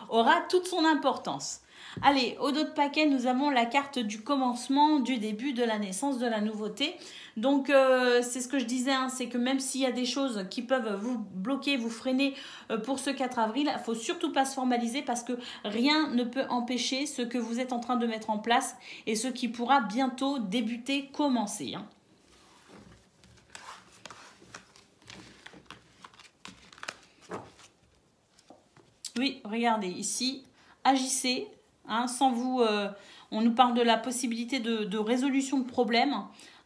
aura toute son importance. Allez, au dos de paquet, nous avons la carte du commencement, du début, de la naissance, de la nouveauté. Donc, c'est ce que je disais, hein, c'est que même s'il y a des choses qui peuvent vous bloquer, vous freiner pour ce 4 avril, il ne faut surtout pas se formaliser parce que rien ne peut empêcher ce que vous êtes en train de mettre en place et ce qui pourra bientôt débuter, commencer. Hein. Oui, regardez, ici, agissez. Hein, sans vous, on nous parle de la possibilité de résolution de problèmes,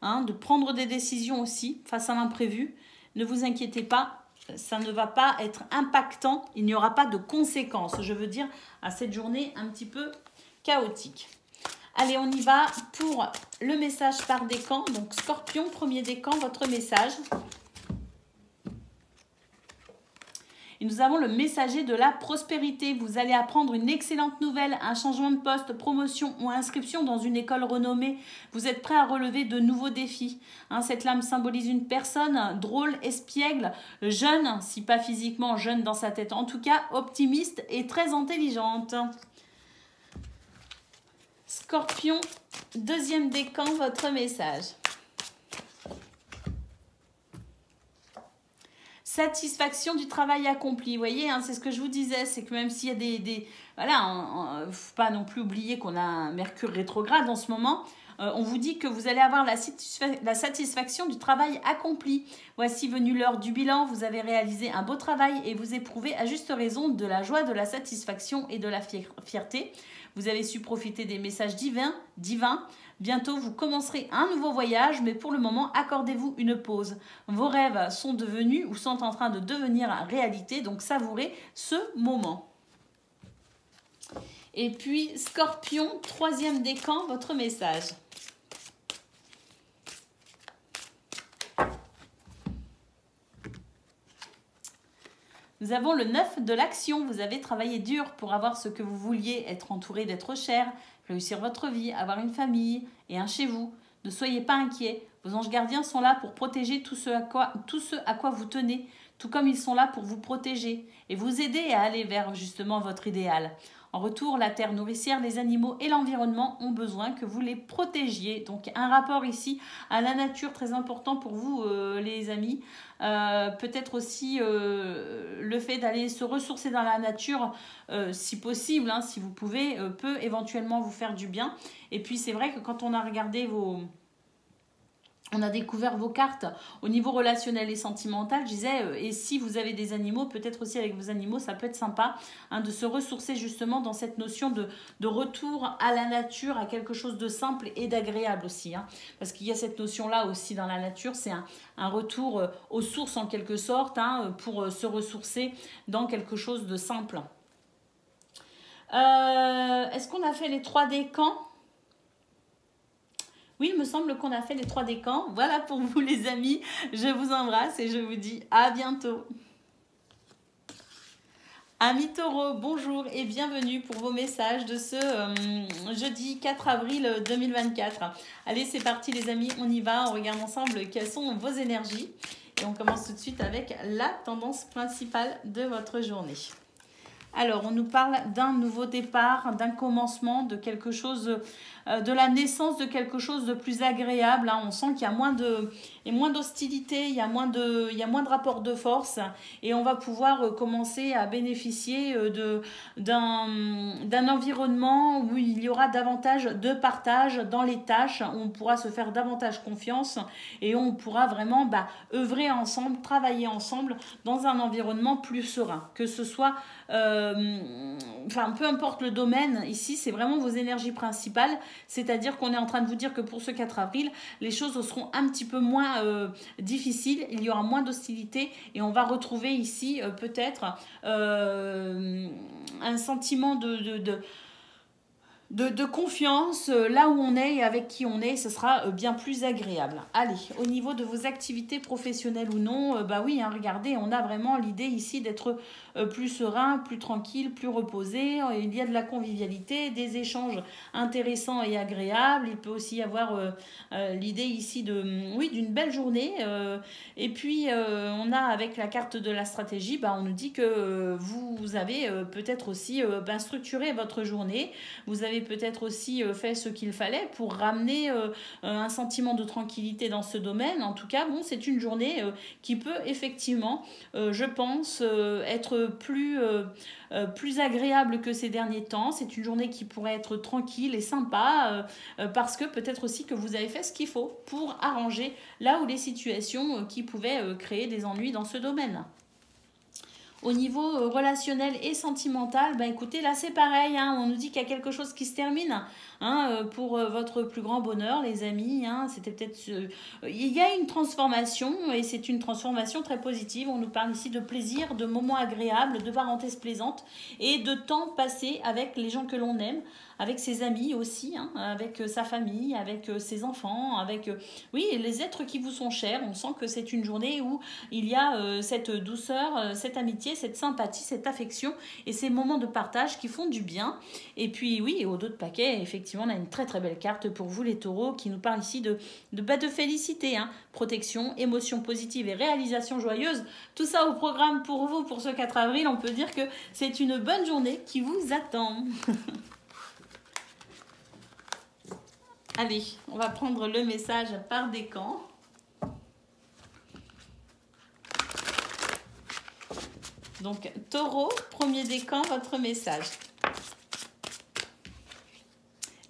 hein, de prendre des décisions aussi face à l'imprévu. Ne vous inquiétez pas, ça ne va pas être impactant, il n'y aura pas de conséquences, je veux dire, à cette journée un petit peu chaotique. Allez, on y va pour le message par décan. Donc, Scorpion, premier décan, votre message. Et nous avons le messager de la prospérité. Vous allez apprendre une excellente nouvelle, un changement de poste, promotion ou inscription dans une école renommée. Vous êtes prêt à relever de nouveaux défis. Hein, cette lame symbolise une personne drôle, espiègle, jeune, si pas physiquement jeune dans sa tête, en tout cas optimiste et très intelligente. Scorpion, deuxième décan, votre message. satisfaction du travail accompli. Vous voyez, hein, c'est ce que je vous disais, c'est que même s'il y a des voilà, faut pas non plus oublier qu'on a un Mercure rétrograde en ce moment. On vous dit que vous allez avoir la satisfaction du travail accompli. Voici venue l'heure du bilan. Vous avez réalisé un beau travail et vous éprouvez à juste raison de la joie, de la satisfaction et de la fierté. Vous avez su profiter des messages divins. Bientôt, vous commencerez un nouveau voyage, mais pour le moment, accordez-vous une pause. Vos rêves sont devenus ou sont en train de devenir réalité, donc savourez ce moment. Et puis, Scorpion, 3e décan, votre message. Nous avons le 9 de l'action. Vous avez travaillé dur pour avoir ce que vous vouliez, être entouré d'êtres chers, réussir votre vie, avoir une famille et un chez vous. Ne soyez pas inquiets. Vos anges gardiens sont là pour protéger tout ce à quoi vous tenez, tout comme ils sont là pour vous protéger et vous aider à aller vers justement votre idéal. En retour, la terre nourricière, les animaux et l'environnement ont besoin que vous les protégiez. Donc un rapport ici à la nature très important pour vous les amis. Peut-être aussi le fait d'aller se ressourcer dans la nature si possible, hein, si vous pouvez, peut éventuellement vous faire du bien. Et puis c'est vrai que quand on a regardé on a découvert vos cartes au niveau relationnel et sentimental. Je disais, et si vous avez des animaux, peut-être aussi avec vos animaux, ça peut être sympa hein, de se ressourcer justement dans cette notion de retour à la nature, à quelque chose de simple et d'agréable aussi. Hein, parce qu'il y a cette notion-là aussi dans la nature, c'est un retour aux sources en quelque sorte, hein, pour se ressourcer dans quelque chose de simple. Est-ce qu'on a fait les 3 décans ? Oui, il me semble qu'on a fait les 3 décans. Voilà pour vous les amis. Je vous embrasse et je vous dis à bientôt. Amis taureaux, bonjour et bienvenue pour vos messages de ce jeudi 4 avril 2024. Allez, c'est parti les amis, on y va. On regarde ensemble quelles sont vos énergies. Et on commence tout de suite avec la tendance principale de votre journée. Alors, on nous parle d'un nouveau départ, d'un commencement, de quelque chose, de la naissance de quelque chose de plus agréable. Hein. On sent qu'il y a moins d'hostilité, il y a moins de rapport de force et on va pouvoir commencer à bénéficier d'un environnement où il y aura davantage de partage dans les tâches, où on pourra se faire davantage confiance et on pourra vraiment œuvrer ensemble, travailler ensemble dans un environnement plus serein, que ce soit peu importe le domaine, ici c'est vraiment vos énergies principales, c'est-à-dire qu'on est en train de vous dire que pour ce 4 avril, les choses seront un petit peu moins difficiles, il y aura moins d'hostilité et on va retrouver ici peut-être un sentiment de confiance, là où on est et avec qui on est, ce sera bien plus agréable. Allez, au niveau de vos activités professionnelles ou non, oui, hein, regardez, on a vraiment l'idée ici d'être plus serein, plus tranquille, plus reposé. Il y a de la convivialité, des échanges intéressants et agréables. Il peut aussi y avoir l'idée ici d'une belle journée. Et puis, on a avec la carte de la stratégie, on nous dit que vous avez peut-être aussi structuré votre journée. Vous avez peut-être aussi fait ce qu'il fallait pour ramener un sentiment de tranquillité dans ce domaine. En tout cas, c'est une journée qui peut effectivement, je pense, être plus agréable que ces derniers temps. C'est une journée qui pourrait être tranquille et sympa parce que peut-être aussi que vous avez fait ce qu'il faut pour arranger là où les situations qui pouvaient créer des ennuis dans ce domaine. Au niveau relationnel et sentimental, écoutez, là c'est pareil, hein, on nous dit qu'il y a quelque chose qui se termine pour votre plus grand bonheur, les amis. Hein, c'était peut-être il y a une transformation et c'est une transformation très positive. On nous parle ici de plaisir, de moments agréables, de parenthèses plaisantes et de temps passé avec les gens que l'on aime, avec ses amis aussi, hein, avec sa famille, avec ses enfants, avec les êtres qui vous sont chers. On sent que c'est une journée où il y a cette douceur, cette amitié, cette sympathie, cette affection et ces moments de partage qui font du bien. Et puis au dos de paquet, effectivement, on a une très très belle carte pour vous les taureaux qui nous parle ici de félicité, hein, protection, émotions positives et réalisation joyeuse. Tout ça au programme pour vous pour ce 4 avril. On peut dire que c'est une bonne journée qui vous attend. Allez, on va prendre le message par décan. Donc, Taureau, premier décan, votre message.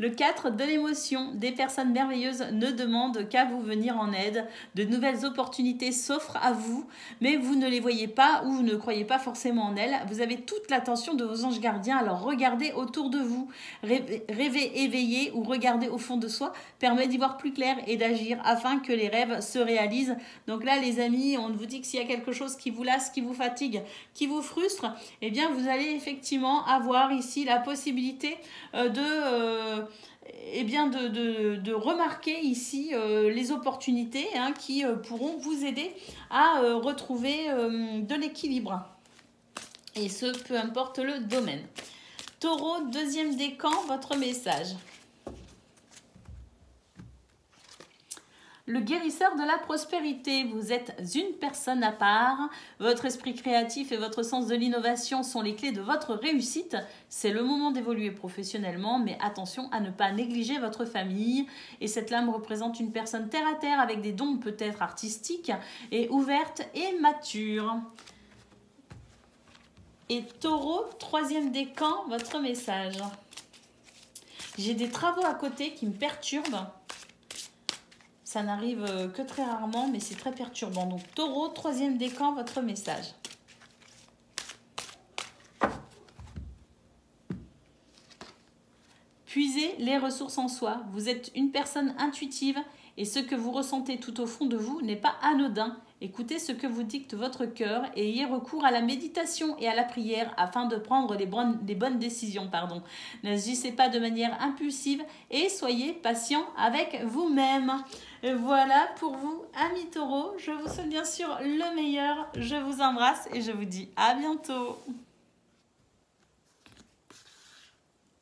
Le 4 de l'émotion, des personnes merveilleuses ne demandent qu'à vous venir en aide. De nouvelles opportunités s'offrent à vous, mais vous ne les voyez pas ou vous ne croyez pas forcément en elles. Vous avez toute l'attention de vos anges gardiens, alors regardez autour de vous. Rêver éveillé ou regarder au fond de soi permet d'y voir plus clair et d'agir afin que les rêves se réalisent. Donc là, les amis, on vous dit que s'il y a quelque chose qui vous lasse, qui vous fatigue, qui vous frustre, eh bien, vous allez effectivement avoir ici la possibilité de remarquer ici les opportunités qui pourront vous aider à retrouver de l'équilibre. Et ce, peu importe le domaine. Taureau, deuxième décan, votre message. Le guérisseur de la prospérité, vous êtes une personne à part. Votre esprit créatif et votre sens de l'innovation sont les clés de votre réussite. C'est le moment d'évoluer professionnellement, mais attention à ne pas négliger votre famille. Et cette lame représente une personne terre à terre avec des dons peut-être artistiques et ouverte et mature. Et Taureau, troisième décan, votre message. J'ai des travaux à côté qui me perturbent. Ça n'arrive que très rarement, mais c'est très perturbant. Donc, Taureau, troisième décan, votre message. Puisez les ressources en soi. Vous êtes une personne intuitive et ce que vous ressentez tout au fond de vous n'est pas anodin. Écoutez ce que vous dicte votre cœur et ayez recours à la méditation et à la prière afin de prendre les bonnes décisions. N'agissez pas de manière impulsive et soyez patient avec vous-même. Voilà pour vous, amis taureaux. Je vous souhaite bien sûr le meilleur. Je vous embrasse et je vous dis à bientôt.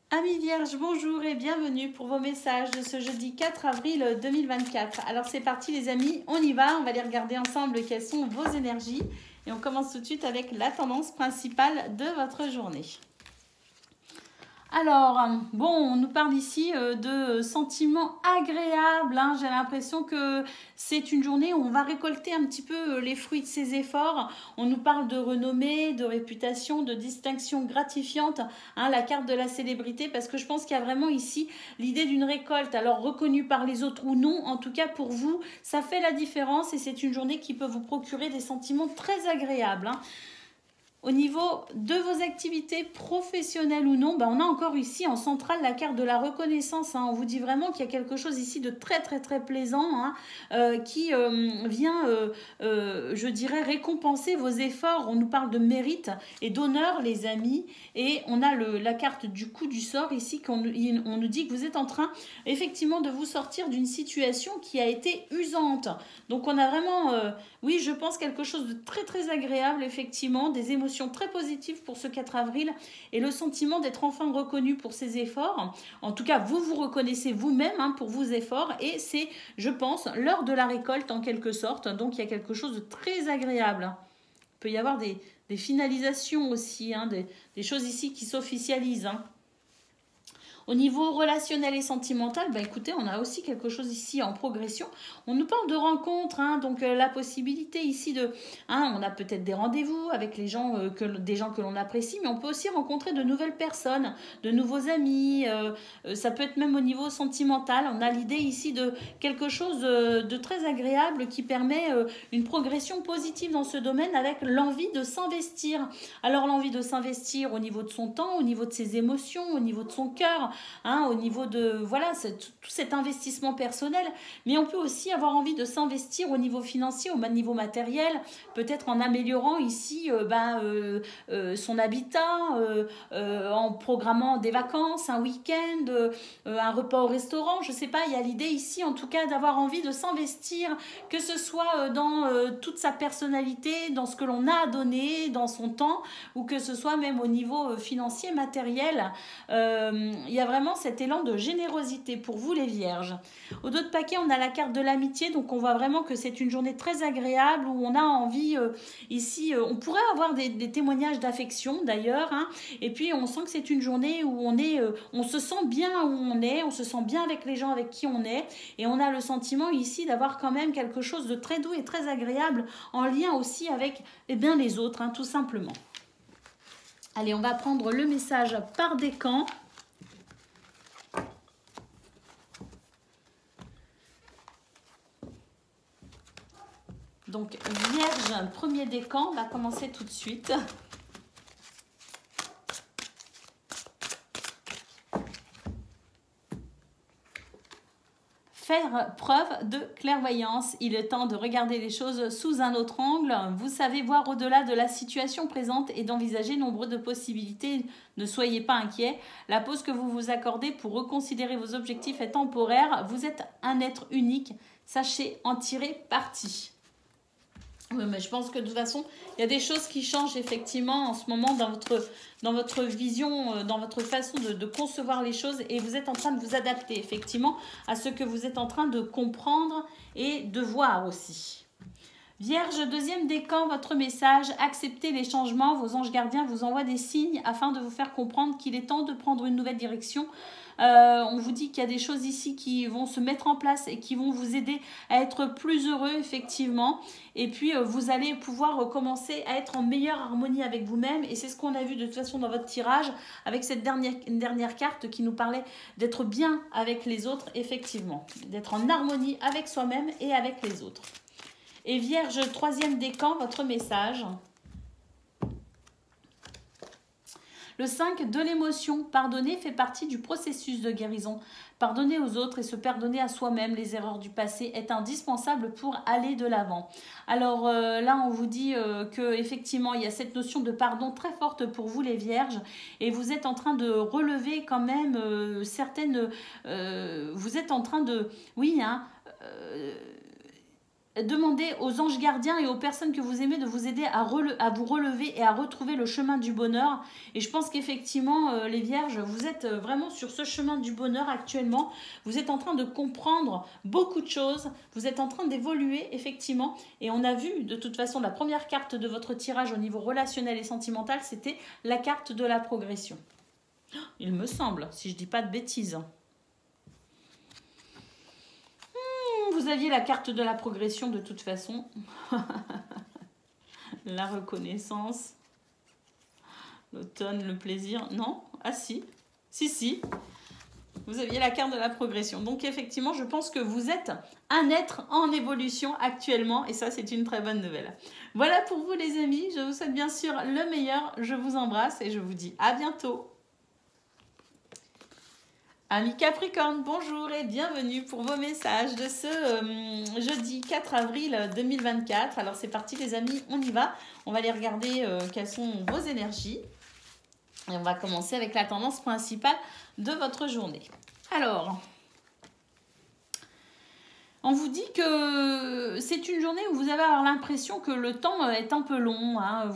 Amis vierges, bonjour et bienvenue pour vos messages de ce jeudi 4 avril 2024. Alors c'est parti les amis, on y va, on va aller regarder ensemble quelles sont vos énergies. Et on commence tout de suite avec la tendance principale de votre journée. Alors, bon, on nous parle ici de sentiments agréables. J'ai l'impression que c'est une journée où on va récolter un petit peu les fruits de ses efforts. On nous parle de renommée, de réputation, de distinction gratifiante. La carte de la célébrité, parce que je pense qu'il y a vraiment ici l'idée d'une récolte. Alors, reconnue par les autres ou non, en tout cas pour vous, ça fait la différence et c'est une journée qui peut vous procurer des sentiments très agréables. Au niveau de vos activités professionnelles ou non, on a encore ici en centrale la carte de la reconnaissance. On vous dit vraiment qu'il y a quelque chose ici de très très très plaisant qui vient, je dirais, récompenser vos efforts. On nous parle de mérite et d'honneur, les amis. Et on a la carte du coup du sort ici, on nous dit que vous êtes en train effectivement de vous sortir d'une situation qui a été usante. Donc on a vraiment, oui, je pense quelque chose de très très agréable, effectivement, des émotions très positives pour ce 4 avril et le sentiment d'être enfin reconnu pour ses efforts. En tout cas, vous vous reconnaissez vous-même pour vos efforts et c'est, je pense, l'heure de la récolte en quelque sorte. Donc, il y a quelque chose de très agréable. Il peut y avoir des finalisations aussi, des choses ici qui s'officialisent. Au niveau relationnel et sentimental, écoutez, on a aussi quelque chose ici en progression. On nous parle de rencontres, donc la possibilité ici de... on a peut-être des rendez-vous avec des gens que l'on apprécie, mais on peut aussi rencontrer de nouvelles personnes, de nouveaux amis. Ça peut être même au niveau sentimental. On a l'idée ici de quelque chose de très agréable qui permet une progression positive dans ce domaine avec l'envie de s'investir. Alors l'envie de s'investir au niveau de son temps, au niveau de ses émotions, au niveau de son cœur, au niveau de tout cet investissement personnel, mais on peut aussi avoir envie de s'investir au niveau financier, au niveau matériel, peut-être en améliorant ici son habitat, en programmant des vacances, un week-end, un repas au restaurant, je sais pas, il y a l'idée ici en tout cas d'avoir envie de s'investir, que ce soit dans toute sa personnalité, dans ce que l'on a à donner, dans son temps, ou que ce soit même au niveau financier, matériel. Il y a vraiment cet élan de générosité pour vous les vierges. Au dos de paquet, on a la carte de l'amitié, donc on voit vraiment que c'est une journée très agréable où on a envie ici, on pourrait avoir des témoignages d'affection d'ailleurs, et puis on sent que c'est une journée où on se sent bien où on se sent bien avec les gens avec qui on est, et on a le sentiment ici d'avoir quand même quelque chose de très doux et très agréable en lien aussi avec les autres, tout simplement. Allez, on va prendre le message par décan. Donc, Vierge, premier décan, on va commencer tout de suite. Faire preuve de clairvoyance. Il est temps de regarder les choses sous un autre angle. Vous savez voir au-delà de la situation présente et d'envisager nombre de possibilités. Ne soyez pas inquiets. La pause que vous vous accordez pour reconsidérer vos objectifs est temporaire. Vous êtes un être unique. Sachez en tirer parti. Oui, mais je pense que de toute façon, il y a des choses qui changent effectivement en ce moment dans votre vision, dans votre façon de concevoir les choses et vous êtes en train de vous adapter effectivement à ce que vous êtes en train de comprendre et de voir aussi. Vierge, deuxième décan, votre message, acceptez les changements, vos anges gardiens vous envoient des signes afin de vous faire comprendre qu'il est temps de prendre une nouvelle direction. On vous dit qu'il y a des choses ici qui vont se mettre en place et qui vont vous aider à être plus heureux effectivement. Et puis vous allez pouvoir commencer à être en meilleure harmonie avec vous-même. Et c'est ce qu'on a vu de toute façon dans votre tirage avec cette dernière carte qui nous parlait d'être bien avec les autres effectivement. D'être en harmonie avec soi-même et avec les autres. Et Vierge, troisième décan, votre message. Le 5 de l'émotion, pardonner fait partie du processus de guérison. Pardonner aux autres et se pardonner à soi-même les erreurs du passé est indispensable pour aller de l'avant. Alors là, on vous dit qu'effectivement, il y a cette notion de pardon très forte pour vous les Vierges et vous êtes en train de relever quand même certaines... vous êtes en train de... Oui, hein... Demandez aux anges gardiens et aux personnes que vous aimez de vous aider à vous relever et à retrouver le chemin du bonheur. Et je pense qu'effectivement, les Vierges, vous êtes vraiment sur ce chemin du bonheur actuellement. Vous êtes en train de comprendre beaucoup de choses. Vous êtes en train d'évoluer, effectivement. Et on a vu, de toute façon, la première carte de votre tirage au niveau relationnel et sentimental, c'était la carte de la progression. Il me semble, si je ne dis pas de bêtises. Vous aviez la carte de la progression de toute façon. La reconnaissance. L'automne, le plaisir. Non? Ah si. Si. Vous aviez la carte de la progression. Donc effectivement, je pense que vous êtes un être en évolution actuellement. Et ça, c'est une très bonne nouvelle. Voilà pour vous les amis. Je vous souhaite bien sûr le meilleur. Je vous embrasse et je vous dis à bientôt. Amis Capricorne, bonjour et bienvenue pour vos messages de ce jeudi 4 avril 2024. Alors c'est parti les amis, on y va. On va aller regarder quelles sont vos énergies. Et on va commencer avec la tendance principale de votre journée. Alors, on vous dit que c'est une journée où vous allez avoir l'impression que le temps est un peu long. Hein.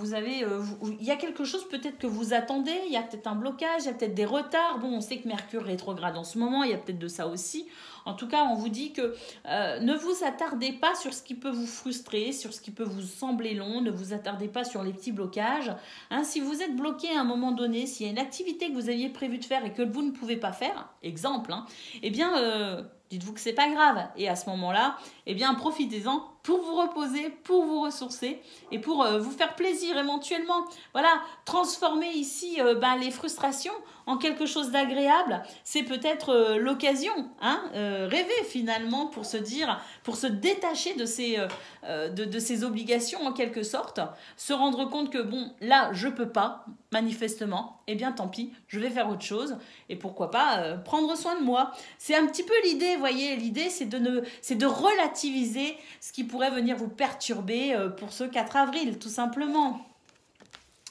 Il y a quelque chose peut-être que vous attendez, il y a peut-être un blocage, il y a peut-être des retards. Bon, on sait que Mercure rétrograde en ce moment, il y a peut-être de ça aussi. En tout cas, on vous dit que ne vous attardez pas sur ce qui peut vous frustrer, sur ce qui peut vous sembler long. Ne vous attardez pas sur les petits blocages. Hein, si vous êtes bloqué à un moment donné, s'il y a une activité que vous aviez prévu de faire et que vous ne pouvez pas faire, exemple, hein, eh bien... dites-vous que c'est pas grave. Et à ce moment-là, eh bien, profitez-en pour vous reposer, pour vous ressourcer et pour vous faire plaisir éventuellement. Voilà, transformer ici les frustrations en quelque chose d'agréable. C'est peut-être l'occasion, hein, rêver finalement pour se dire, pour se détacher de ces obligations en quelque sorte. Se rendre compte que bon, là, je peux pas, manifestement. Eh bien, tant pis, je vais faire autre chose. Et pourquoi pas prendre soin de moi. C'est un petit peu l'idée, vous voyez. L'idée, c'est de relativiser ce qui pourrait venir vous perturber pour ce 4 avril, tout simplement.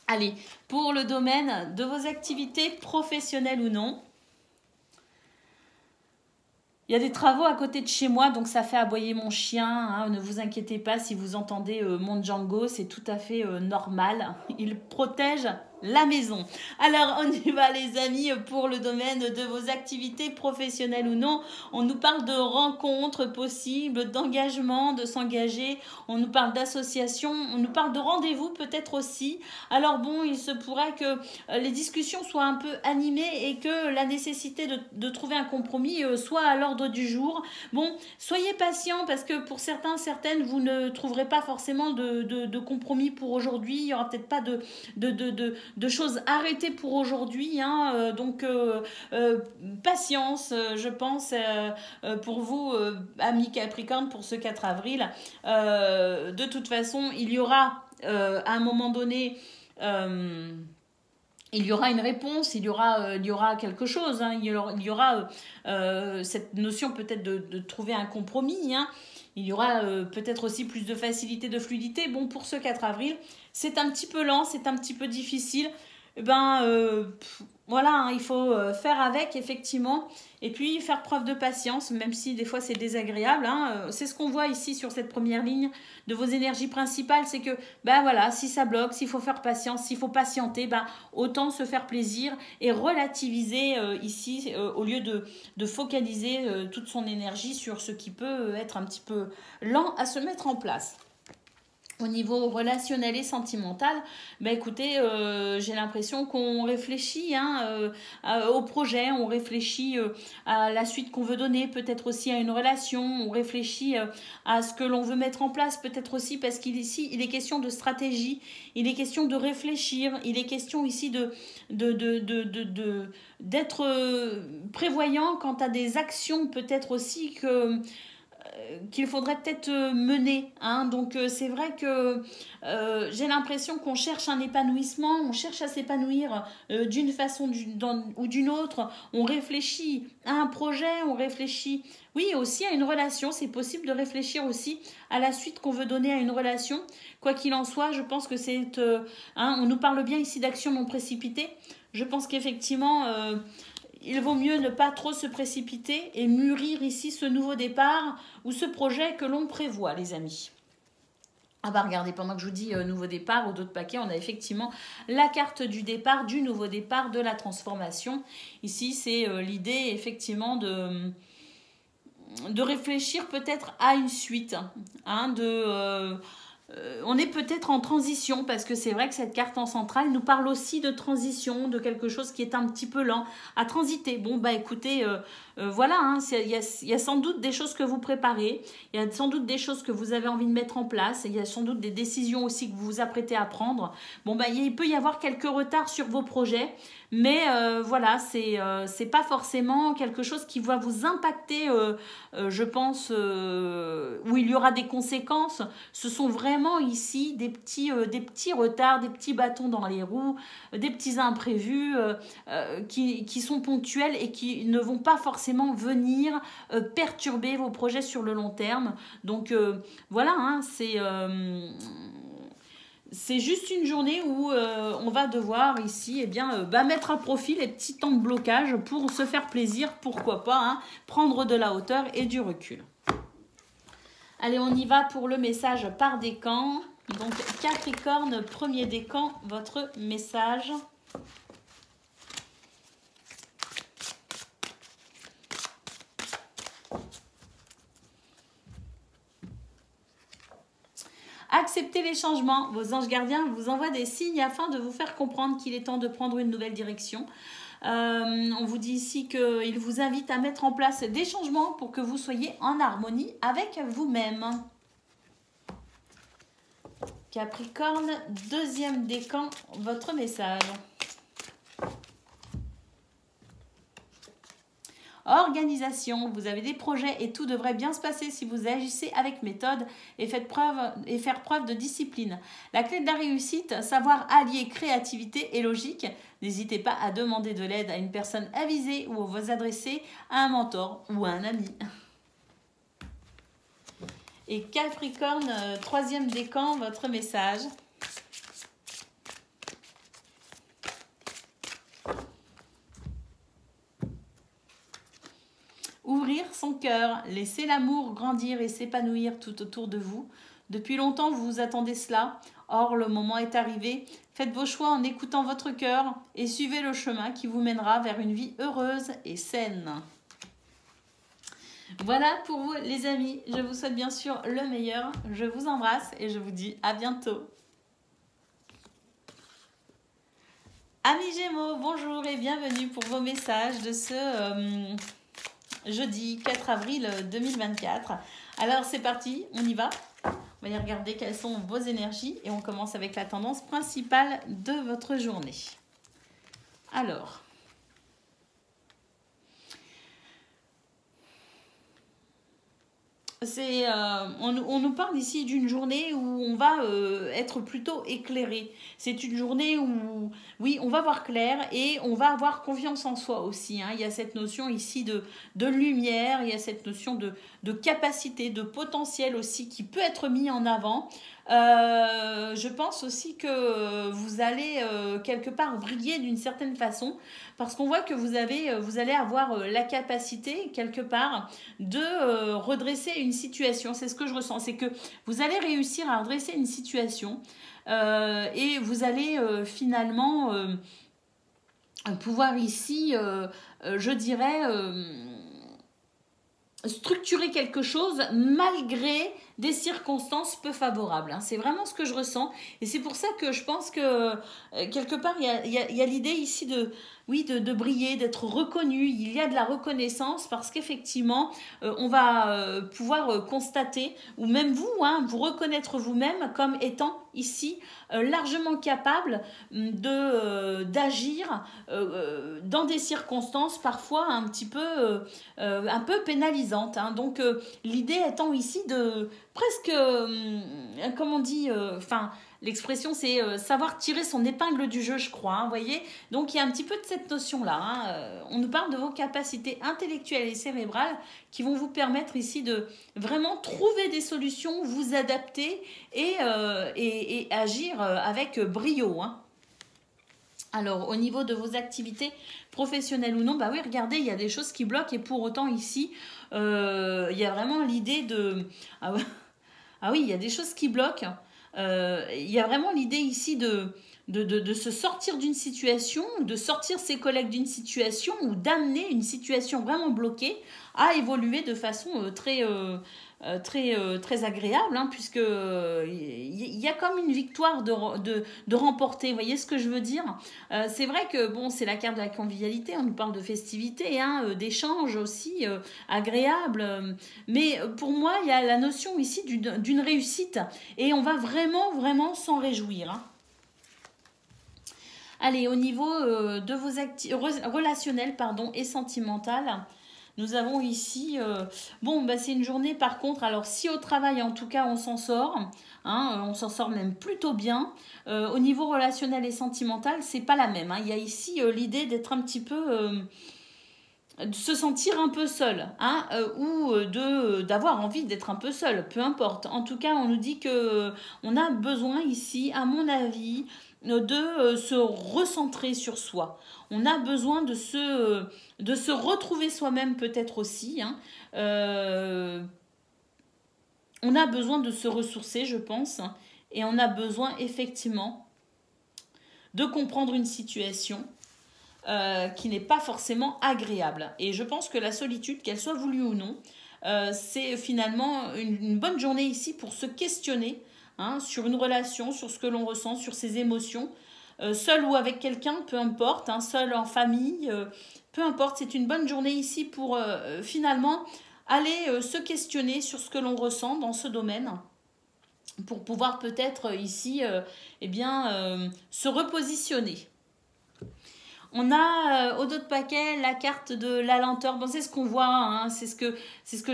Allez, pour le domaine de vos activités professionnelles ou non, il y a des travaux à côté de chez moi, donc ça fait aboyer mon chien. Hein, ne vous inquiétez pas si vous entendez mon Django, c'est tout à fait normal. Il protège la maison. Alors, on y va les amis pour le domaine de vos activités professionnelles ou non. On nous parle de rencontres possibles, d'engagement, de s'engager. On nous parle d'associations, on nous parle de rendez-vous peut-être aussi. Alors bon, il se pourrait que les discussions soient un peu animées et que la nécessité de trouver un compromis soit à l'ordre du jour. Bon, soyez patients parce que pour certaines, vous ne trouverez pas forcément de compromis pour aujourd'hui. Il n'y aura peut-être pas de choses arrêtées pour aujourd'hui. Hein, donc, patience, je pense, pour vous, amis Capricorne, pour ce 4 avril. De toute façon, il y aura à un moment donné... il y aura une réponse, il y aura quelque chose, hein, il y aura cette notion peut-être de trouver un compromis, hein. Il y aura peut-être aussi plus de facilité, de fluidité. Bon, pour ce 4 avril, c'est un petit peu lent, c'est un petit peu difficile. Eh ben, voilà, hein, il faut faire avec, effectivement. Et puis, faire preuve de patience, même si des fois c'est désagréable. Hein. C'est ce qu'on voit ici sur cette première ligne de vos énergies principales. C'est que, ben voilà, si ça bloque, s'il faut faire patience, s'il faut patienter, ben, autant se faire plaisir et relativiser ici, au lieu de focaliser toute son énergie sur ce qui peut être un petit peu lent à se mettre en place. Au niveau relationnel et sentimental, bah écoutez, j'ai l'impression qu'on réfléchit hein, au projet, on réfléchit à la suite qu'on veut donner, peut-être aussi à une relation, on réfléchit à ce que l'on veut mettre en place, peut-être aussi parce qu'ici, il est question de stratégie, il est question de réfléchir, il est question ici d'être prévoyant quant à des actions peut-être aussi qu'il faudrait peut-être mener. Hein. Donc c'est vrai que j'ai l'impression qu'on cherche un épanouissement, on cherche à s'épanouir d'une façon ou d'une autre. On réfléchit à un projet, on réfléchit, oui, aussi à une relation. C'est possible de réfléchir aussi à la suite qu'on veut donner à une relation. Quoi qu'il en soit, je pense que c'est... on nous parle bien ici d'action non précipitée. Je pense qu'effectivement... il vaut mieux ne pas trop se précipiter et mûrir ici ce nouveau départ ou ce projet que l'on prévoit, les amis. Ah bah regardez, pendant que je vous dis nouveau départ ou d'autres paquets, on a effectivement la carte du départ, du nouveau départ, de la transformation. Ici, c'est l'idée effectivement de réfléchir peut-être à une suite, hein, on est peut-être en transition parce que c'est vrai que cette carte en centrale nous parle aussi de transition, de quelque chose qui est un petit peu lent à transiter. Bon, bah écoutez, voilà, hein, il y a sans doute des choses que vous préparez, il y a sans doute des choses que vous avez envie de mettre en place, il y a sans doute des décisions aussi que vous vous apprêtez à prendre. Bon, bah il peut y avoir quelques retards sur vos projets, mais voilà, c'est pas forcément quelque chose qui va vous impacter, je pense, où il y aura des conséquences. Ce sont vraiment ici des petits retards, des petits bâtons dans les roues, des petits imprévus qui sont ponctuels et qui ne vont pas forcément venir perturber vos projets sur le long terme. Donc voilà, hein, c'est juste une journée où on va devoir ici mettre à profit les petits temps de blocage pour se faire plaisir, pourquoi pas, hein, prendre de la hauteur et du recul. Allez, on y va pour le message par décan. Donc Capricorne, premier décan, votre message. Acceptez les changements. Vos anges gardiens vous envoient des signes afin de vous faire comprendre qu'il est temps de prendre une nouvelle direction. On vous dit ici qu'il vous invite à mettre en place des changements pour que vous soyez en harmonie avec vous-même. Capricorne, deuxième décan, votre message. Organisation, vous avez des projets et tout devrait bien se passer si vous agissez avec méthode et faire preuve de discipline. La clé de la réussite, savoir allier créativité et logique. N'hésitez pas à demander de l'aide à une personne avisée ou à vous adresser à un mentor ou à un ami. Et Capricorne, troisième décan, votre message. Ouvrir son cœur, laisser l'amour grandir et s'épanouir tout autour de vous. Depuis longtemps, vous vous attendez cela. Or, le moment est arrivé. Faites vos choix en écoutant votre cœur et suivez le chemin qui vous mènera vers une vie heureuse et saine. Voilà pour vous, les amis. Je vous souhaite bien sûr le meilleur. Je vous embrasse et je vous dis à bientôt. Amis Gémeaux, bonjour et bienvenue pour vos messages de ce... jeudi 4 avril 2024. Alors c'est parti, on y va. On va y regarder quelles sont vos énergies et on commence avec la tendance principale de votre journée. Alors, on nous parle ici d'une journée où on va être plutôt éclairé. C'est une journée où, oui, on va voir clair et on va avoir confiance en soi aussi. Hein. Il y a cette notion ici de lumière, il y a cette notion de capacité, de potentiel aussi qui peut être mis en avant. Je pense aussi que vous allez quelque part briller d'une certaine façon parce qu'on voit que vous allez avoir la capacité quelque part de redresser une situation. C'est ce que je ressens, c'est que vous allez réussir à redresser une situation et vous allez finalement pouvoir ici, je dirais, structurer quelque chose malgré des circonstances peu favorables. Hein. C'est vraiment ce que je ressens. Et c'est pour ça que je pense que quelque part, il y a l'idée ici de briller, d'être reconnu. Il y a de la reconnaissance parce qu'effectivement, on va pouvoir constater, ou même vous, hein, vous reconnaître vous-même comme étant ici largement capable d'agir dans des circonstances parfois un peu pénalisantes. Hein. Donc l'idée étant ici de presque, comme on dit, l'expression c'est savoir tirer son épingle du jeu, je crois, hein, voyez. Donc il y a un petit peu de cette notion-là. Hein. On nous parle de vos capacités intellectuelles et cérébrales qui vont vous permettre ici de vraiment trouver des solutions, vous adapter et agir avec brio. Hein. Alors, au niveau de vos activités professionnelles ou non, bah oui, regardez, il y a des choses qui bloquent et pour autant ici, il y a vraiment l'idée de... Ah oui, il y a des choses qui bloquent. Il y a vraiment l'idée ici de se sortir d'une situation, de sortir ses collègues d'une situation ou d'amener une situation vraiment bloquée à évoluer de façon très agréable, hein, puisque il y a comme une victoire de remporter. Vous voyez ce que je veux dire? C'est vrai que bon, c'est la carte de la convivialité, on nous parle de festivités, hein, d'échanges aussi agréables, mais pour moi, il y a la notion ici d'une réussite et on va vraiment s'en réjouir. Hein. Allez, au niveau de vos relationnels et sentimentales, nous avons ici, c'est une journée par contre, alors si au travail en tout cas on s'en sort, hein, on s'en sort même plutôt bien, au niveau relationnel et sentimental, c'est pas la même. Hein. Il y a ici l'idée d'être un petit peu... de se sentir un peu seul, hein, ou d'avoir envie d'être un peu seul, peu importe. En tout cas, on nous dit que on a besoin ici, à mon avis, de se recentrer sur soi. On a besoin de se retrouver soi-même peut-être aussi. Hein. On a besoin de se ressourcer, je pense, et on a besoin effectivement de comprendre une situation qui n'est pas forcément agréable. Et je pense que la solitude, qu'elle soit voulue ou non, c'est finalement une bonne journée ici pour se questionner, hein, sur une relation, sur ce que l'on ressent, sur ses émotions, seul ou avec quelqu'un, peu importe, hein, seul en famille, peu importe, c'est une bonne journée ici pour finalement aller se questionner sur ce que l'on ressent dans ce domaine, pour pouvoir peut-être ici se repositionner. On a au dos de paquet la carte de la lenteur. Bon, c'est ce qu'on voit, hein, c'est ce que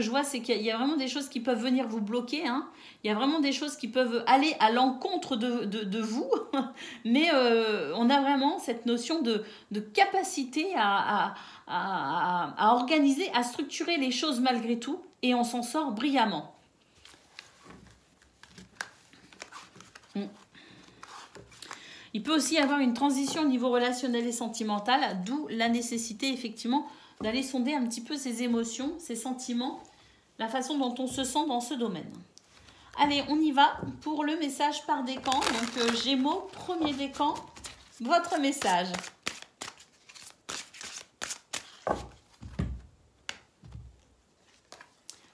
je vois, c'est qu'il y a vraiment des choses qui peuvent venir vous bloquer. Hein. Il y a vraiment des choses qui peuvent aller à l'encontre de vous. Mais on a vraiment cette notion de capacité à organiser, à structurer les choses malgré tout. Et on s'en sort brillamment. Il peut aussi y avoir une transition au niveau relationnel et sentimental, d'où la nécessité effectivement d'aller sonder un petit peu ses émotions, ses sentiments, la façon dont on se sent dans ce domaine. Allez, on y va pour le message par décan. Donc Gémeaux, premier décan, votre message.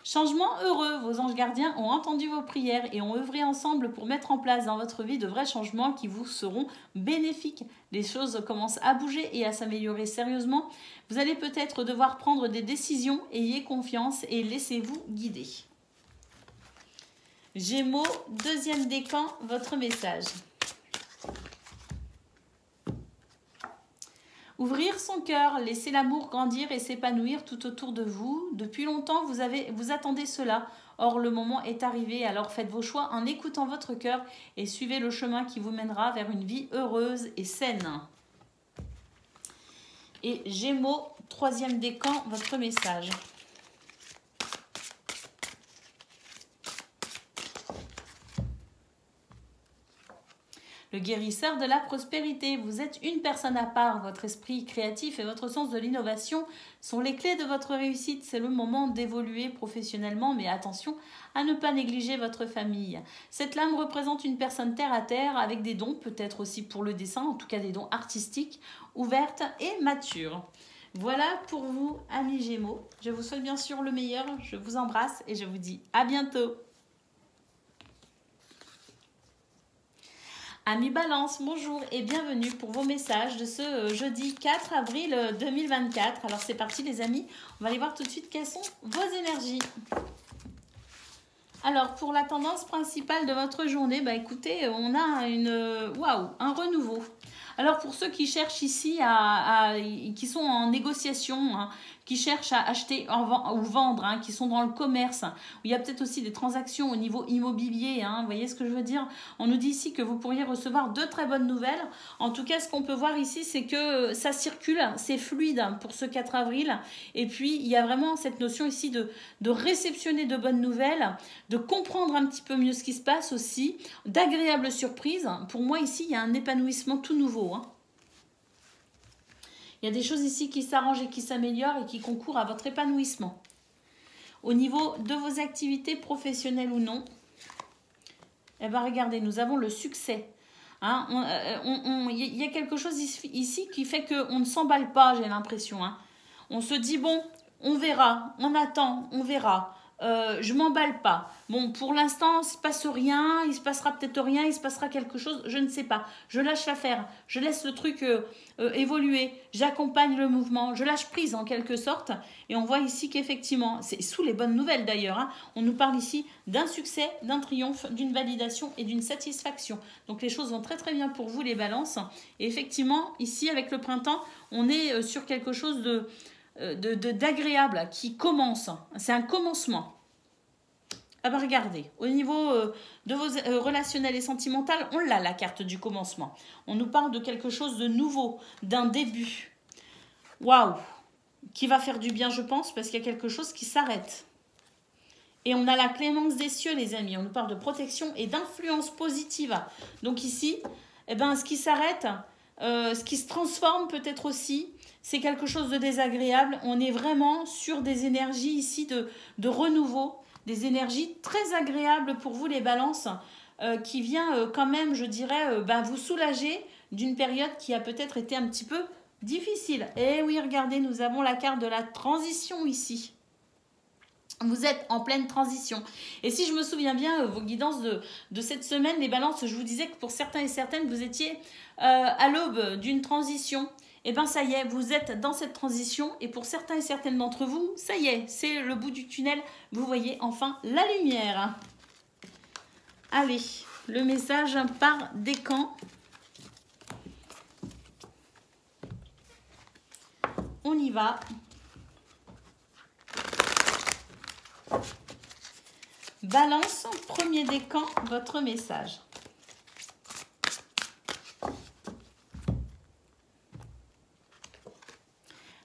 Changement heureux, vos anges gardiens ont entendu vos prières et ont œuvré ensemble pour mettre en place dans votre vie de vrais changements qui vous seront bénéfiques. Les choses commencent à bouger et à s'améliorer sérieusement. Vous allez peut-être devoir prendre des décisions, ayez confiance et laissez-vous guider. Gémeaux, deuxième décan, votre message. Ouvrir son cœur, laisser l'amour grandir et s'épanouir tout autour de vous. Depuis longtemps, vous attendez cela. Or, le moment est arrivé. Alors faites vos choix en écoutant votre cœur et suivez le chemin qui vous mènera vers une vie heureuse et saine. Et Gémeaux, troisième décan, votre message. Le guérisseur de la prospérité. Vous êtes une personne à part. Votre esprit créatif et votre sens de l'innovation sont les clés de votre réussite. C'est le moment d'évoluer professionnellement, mais attention à ne pas négliger votre famille. Cette lame représente une personne terre à terre avec des dons, peut-être aussi pour le dessin, en tout cas des dons artistiques, ouvertes et matures. Voilà pour vous, amis Gémeaux. Je vous souhaite bien sûr le meilleur. Je vous embrasse et je vous dis à bientôt. Amis Balance, bonjour et bienvenue pour vos messages de ce jeudi 4 avril 2024. Alors c'est parti les amis, on va aller voir tout de suite quelles sont vos énergies. Alors pour la tendance principale de votre journée, bah écoutez, on a un renouveau. Alors pour ceux qui cherchent ici, qui sont en négociation, hein, qui cherchent à acheter ou vendre, hein, qui sont dans le commerce, où il y a peut-être aussi des transactions au niveau immobilier, hein, vous voyez ce que je veux dire? On nous dit ici que vous pourriez recevoir de très bonnes nouvelles. En tout cas, ce qu'on peut voir ici, c'est que ça circule, c'est fluide pour ce 4 avril. Et puis, il y a vraiment cette notion ici de réceptionner de bonnes nouvelles, de comprendre un petit peu mieux ce qui se passe aussi, d'agréables surprises. Pour moi, ici, il y a un épanouissement tout nouveau, hein. Il y a des choses ici qui s'arrangent et qui s'améliorent et qui concourent à votre épanouissement. Au niveau de vos activités professionnelles ou non, eh bien regardez, nous avons le succès. Hein, il y a quelque chose ici qui fait qu'on ne s'emballe pas, j'ai l'impression. Hein. On se dit, bon, on verra, on attend, on verra. Je m'emballe pas. Bon, pour l'instant, il ne se passe rien, il se passera peut-être rien, il se passera quelque chose, je ne sais pas. Je lâche l'affaire, je laisse le truc évoluer, j'accompagne le mouvement, je lâche prise en quelque sorte. Et on voit ici qu'effectivement, c'est sous les bonnes nouvelles d'ailleurs, hein, on nous parle ici d'un succès, d'un triomphe, d'une validation et d'une satisfaction. Donc les choses vont très très bien pour vous les balances. Et effectivement, ici avec le printemps, on est sur quelque chose d'agréable qui commence. C'est un commencement. Ah bah regardez, au niveau de vos relationnels et sentimentales, on l'a la carte du commencement. On nous parle de quelque chose de nouveau, d'un début. Waouh, qui va faire du bien je pense parce qu'il y a quelque chose qui s'arrête. Et on a la clémence des cieux les amis, on nous parle de protection et d'influence positive. Donc ici, eh ben, ce qui s'arrête, ce qui se transforme peut-être aussi, c'est quelque chose de désagréable. On est vraiment sur des énergies ici de renouveau, des énergies très agréables pour vous les balances, qui vient quand même, je dirais, vous soulager d'une période qui a peut-être été un petit peu difficile. Et oui, regardez, nous avons la carte de la transition ici. Vous êtes en pleine transition. Et si je me souviens bien, vos guidances de cette semaine, les balances, je vous disais que pour certains et certaines, vous étiez à l'aube d'une transition. Et bien ça y est, vous êtes dans cette transition. Et pour certains et certaines d'entre vous, ça y est, c'est le bout du tunnel. Vous voyez enfin la lumière. Allez, le message par décan. On y va. Balance, premier décan, votre message.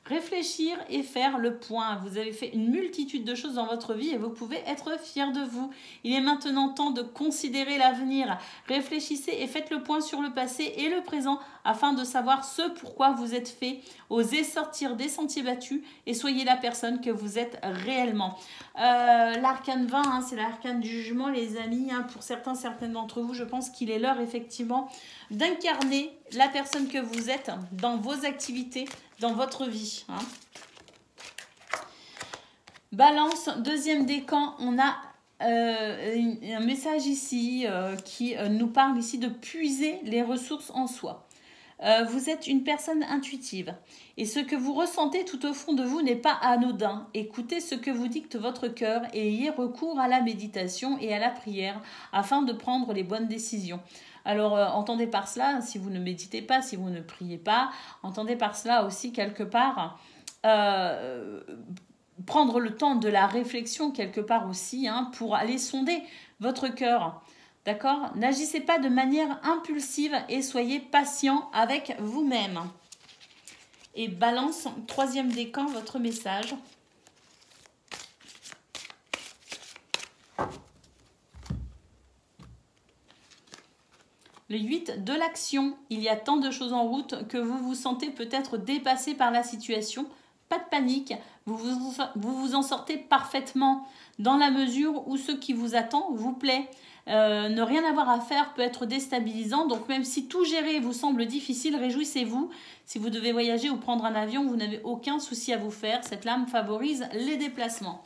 Réfléchir et faire le point. Vous avez fait une multitude de choses dans votre vie et vous pouvez être fiers de vous. Il est maintenant temps de considérer l'avenir. Réfléchissez et faites le point sur le passé et le présent afin de savoir ce pourquoi vous êtes fait. Osez sortir des sentiers battus et soyez la personne que vous êtes réellement. L'arcane 20, hein, c'est l'arcane du jugement, les amis. Hein, pour certaines d'entre vous, je pense qu'il est l'heure effectivement d'incarner la personne que vous êtes dans vos activités, dans votre vie. Hein. Balance, deuxième décan, on a un message ici qui nous parle ici de puiser les ressources en soi. Vous êtes une personne intuitive. Et ce que vous ressentez tout au fond de vous n'est pas anodin. Écoutez ce que vous dicte votre cœur et ayez recours à la méditation et à la prière afin de prendre les bonnes décisions. Alors, entendez par cela, si vous ne méditez pas, si vous ne priez pas, entendez par cela aussi quelque part prendre le temps de la réflexion quelque part aussi pour aller sonder votre cœur. D'accord? N'agissez pas de manière impulsive et soyez patient avec vous-même. Et Balance, troisième décan, votre message. Le 8 de l'action. Il y a tant de choses en route que vous vous sentez peut-être dépassé par la situation. Pas de panique, vous vous en sortez parfaitement dans la mesure où ce qui vous attend vous plaît. Ne rien avoir à faire peut être déstabilisant, donc même si tout gérer vous semble difficile, réjouissez-vous. Si vous devez voyager ou prendre un avion, vous n'avez aucun souci à vous faire. Cette lame favorise les déplacements.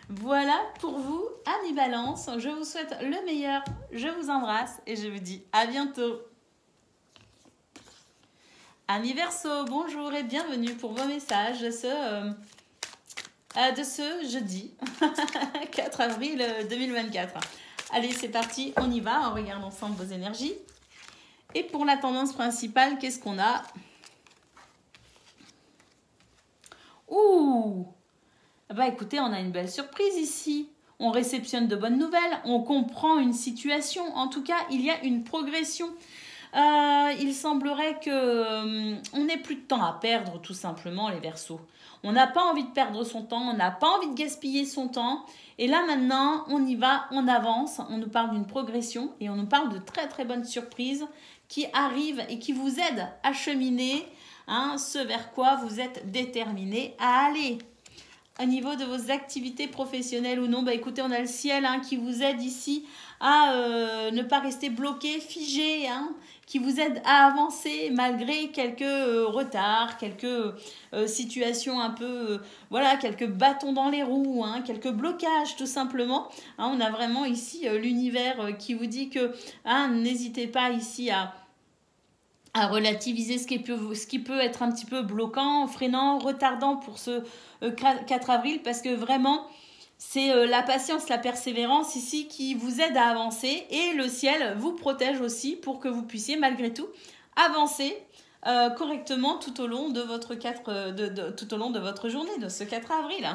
Voilà pour vous, amis Balance. Je vous souhaite le meilleur, je vous embrasse et je vous dis à bientôt. Amis Verseau, bonjour et bienvenue pour vos messages de ce jeudi 4 avril 2024. Allez, c'est parti, on y va, on regarde ensemble vos énergies. Et pour la tendance principale, qu'est-ce qu'on a? Ouh! Bah écoutez, on a une belle surprise ici. On réceptionne de bonnes nouvelles, on comprend une situation. En tout cas, il y a une progression. Il semblerait que on n'ait plus de temps à perdre, tout simplement, les Verseaux. On n'a pas envie de perdre son temps, on n'a pas envie de gaspiller son temps. Et là, maintenant, on y va, on avance. On nous parle d'une progression et on nous parle de très, très bonnes surprises qui arrivent et qui vous aident à cheminer ce vers quoi vous êtes déterminé à aller. Au niveau de vos activités professionnelles ou non, bah écoutez, on a le ciel qui vous aide ici à ne pas rester bloqué, figé, qui vous aide à avancer malgré quelques retards, quelques situations un peu, voilà, quelques bâtons dans les roues, quelques blocages tout simplement. On a vraiment ici l'univers qui vous dit que n'hésitez pas ici à relativiser ce qui peut être un petit peu bloquant, freinant, retardant pour ce 4 avril, parce que vraiment, c'est la patience, la persévérance ici qui vous aide à avancer, et le ciel vous protège aussi pour que vous puissiez malgré tout avancer correctement tout au long de votre tout au long de votre journée, de ce 4 avril.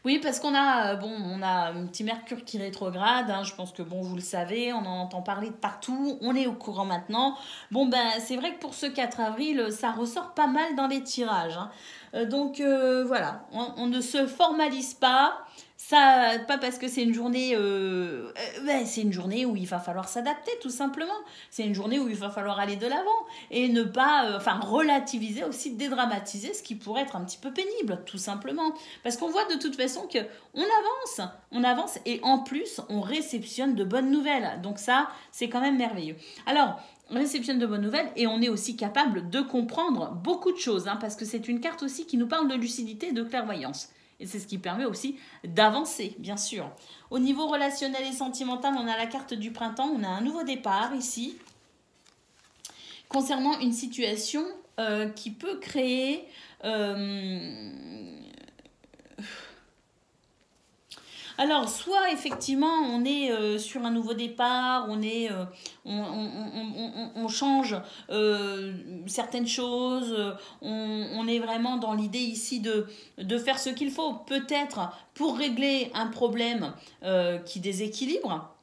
Oui, parce qu'on a, on a un petit Mercure qui rétrograde, je pense que vous le savez, on en entend parler de partout, on est au courant maintenant. C'est vrai que pour ce 4 avril, ça ressort pas mal dans les tirages. Donc voilà, on ne se formalise pas. Ça, pas parce que c'est une journée, c'est une journée où il va falloir s'adapter tout simplement. C'est une journée où il va falloir aller de l'avant et ne pas, relativiser aussi, dédramatiser ce qui pourrait être un petit peu pénible, tout simplement. Parce qu'on voit de toute façon que on avance et en plus on réceptionne de bonnes nouvelles. Donc ça, c'est quand même merveilleux. Alors, on réceptionne de bonnes nouvelles et on est aussi capable de comprendre beaucoup de choses, parce que c'est une carte aussi qui nous parle de lucidité et de clairvoyance. Et c'est ce qui permet aussi d'avancer, bien sûr. Au niveau relationnel et sentimental, on a la carte du printemps. On a un nouveau départ ici. Concernant une situation qui peut créer... Alors, soit effectivement, on est sur un nouveau départ, on change certaines choses, on est vraiment dans l'idée ici de faire ce qu'il faut, peut-être pour régler un problème qui déséquilibre,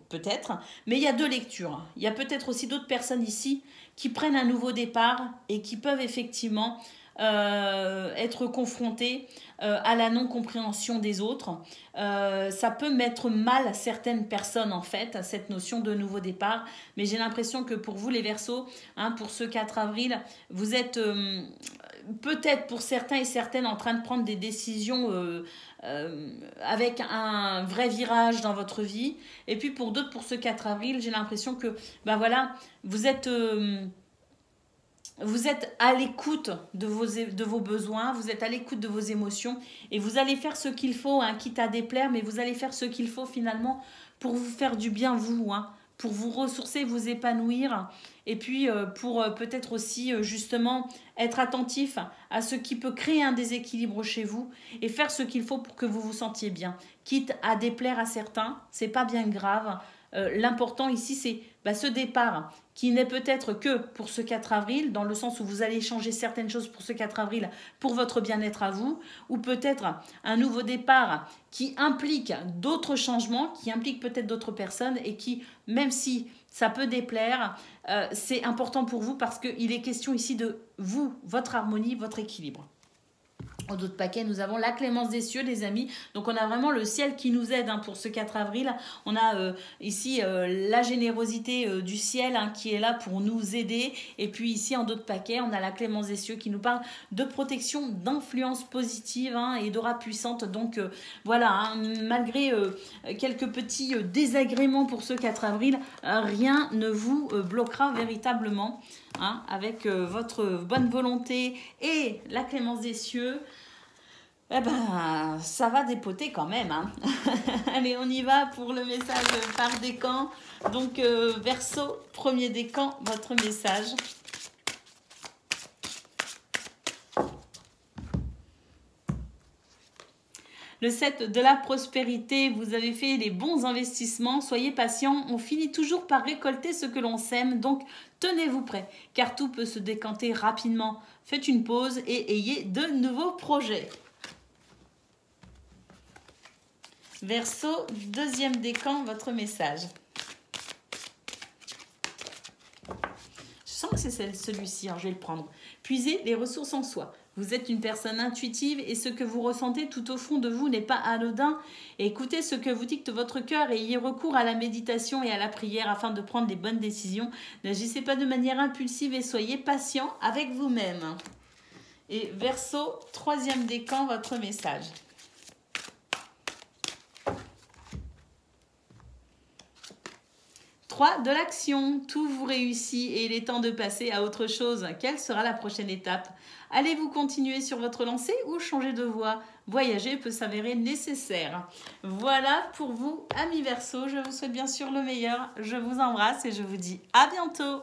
peut-être, mais il y a deux lectures. Il y a peut-être aussi d'autres personnes ici qui prennent un nouveau départ et qui peuvent effectivement être confrontés à la non-compréhension des autres. Ça peut mettre mal certaines personnes en fait, à cette notion de nouveau départ, mais j'ai l'impression que pour vous les Verseaux, pour ce 4 avril, vous êtes peut-être pour certains et certaines en train de prendre des décisions avec un vrai virage dans votre vie, et puis pour d'autres, pour ce 4 avril, j'ai l'impression que vous êtes à l'écoute de vos besoins, vous êtes à l'écoute de vos émotions et vous allez faire ce qu'il faut, quitte à déplaire, mais vous allez faire ce qu'il faut finalement pour vous faire du bien vous, pour vous ressourcer, vous épanouir. Et puis pour peut-être aussi justement être attentif à ce qui peut créer un déséquilibre chez vous et faire ce qu'il faut pour que vous vous sentiez bien. Quitte à déplaire à certains, c'est pas bien grave. L'important ici, c'est ce départ qui n'est peut-être que pour ce 4 avril, dans le sens où vous allez changer certaines choses pour ce 4 avril pour votre bien-être à vous, ou peut-être un nouveau départ qui implique d'autres changements, qui implique peut-être d'autres personnes et qui, même si ça peut déplaire, c'est important pour vous parce qu'il est question ici de vous, votre harmonie, votre équilibre. En d'autres paquets, nous avons la clémence des cieux, les amis. Donc, on a vraiment le ciel qui nous aide pour ce 4 avril. On a ici la générosité du ciel qui est là pour nous aider. Et puis ici, en d'autres paquets, on a la clémence des cieux qui nous parle de protection, d'influence positive et d'aura puissante. Donc, voilà, malgré quelques petits désagréments pour ce 4 avril, rien ne vous bloquera véritablement. Avec votre bonne volonté et la clémence des cieux, ça va dépoter quand même. Allez, on y va pour le message par décan. Donc, Verseau, premier décan, votre message. Le 7 de la prospérité, vous avez fait les bons investissements, soyez patient, on finit toujours par récolter ce que l'on sème, donc tenez-vous prêts, car tout peut se décanter rapidement. Faites une pause et ayez de nouveaux projets. Verseau, deuxième décan, votre message. Je sens que c'est celui-ci, je vais le prendre. Puisez les ressources en soi. Vous êtes une personne intuitive et ce que vous ressentez tout au fond de vous n'est pas anodin. Écoutez ce que vous dicte votre cœur et ayez recours à la méditation et à la prière afin de prendre les bonnes décisions. N'agissez pas de manière impulsive et soyez patient avec vous-même. Et Verseau, troisième décan, votre message. De l'action, tout vous réussit et il est temps de passer à autre chose. Quelle sera la prochaine étape? Allez-vous continuer sur votre lancée ou changer de voie? Voyager peut s'avérer nécessaire. Voilà pour vous, amis Verseau. Je vous souhaite bien sûr le meilleur. Je vous embrasse et je vous dis à bientôt.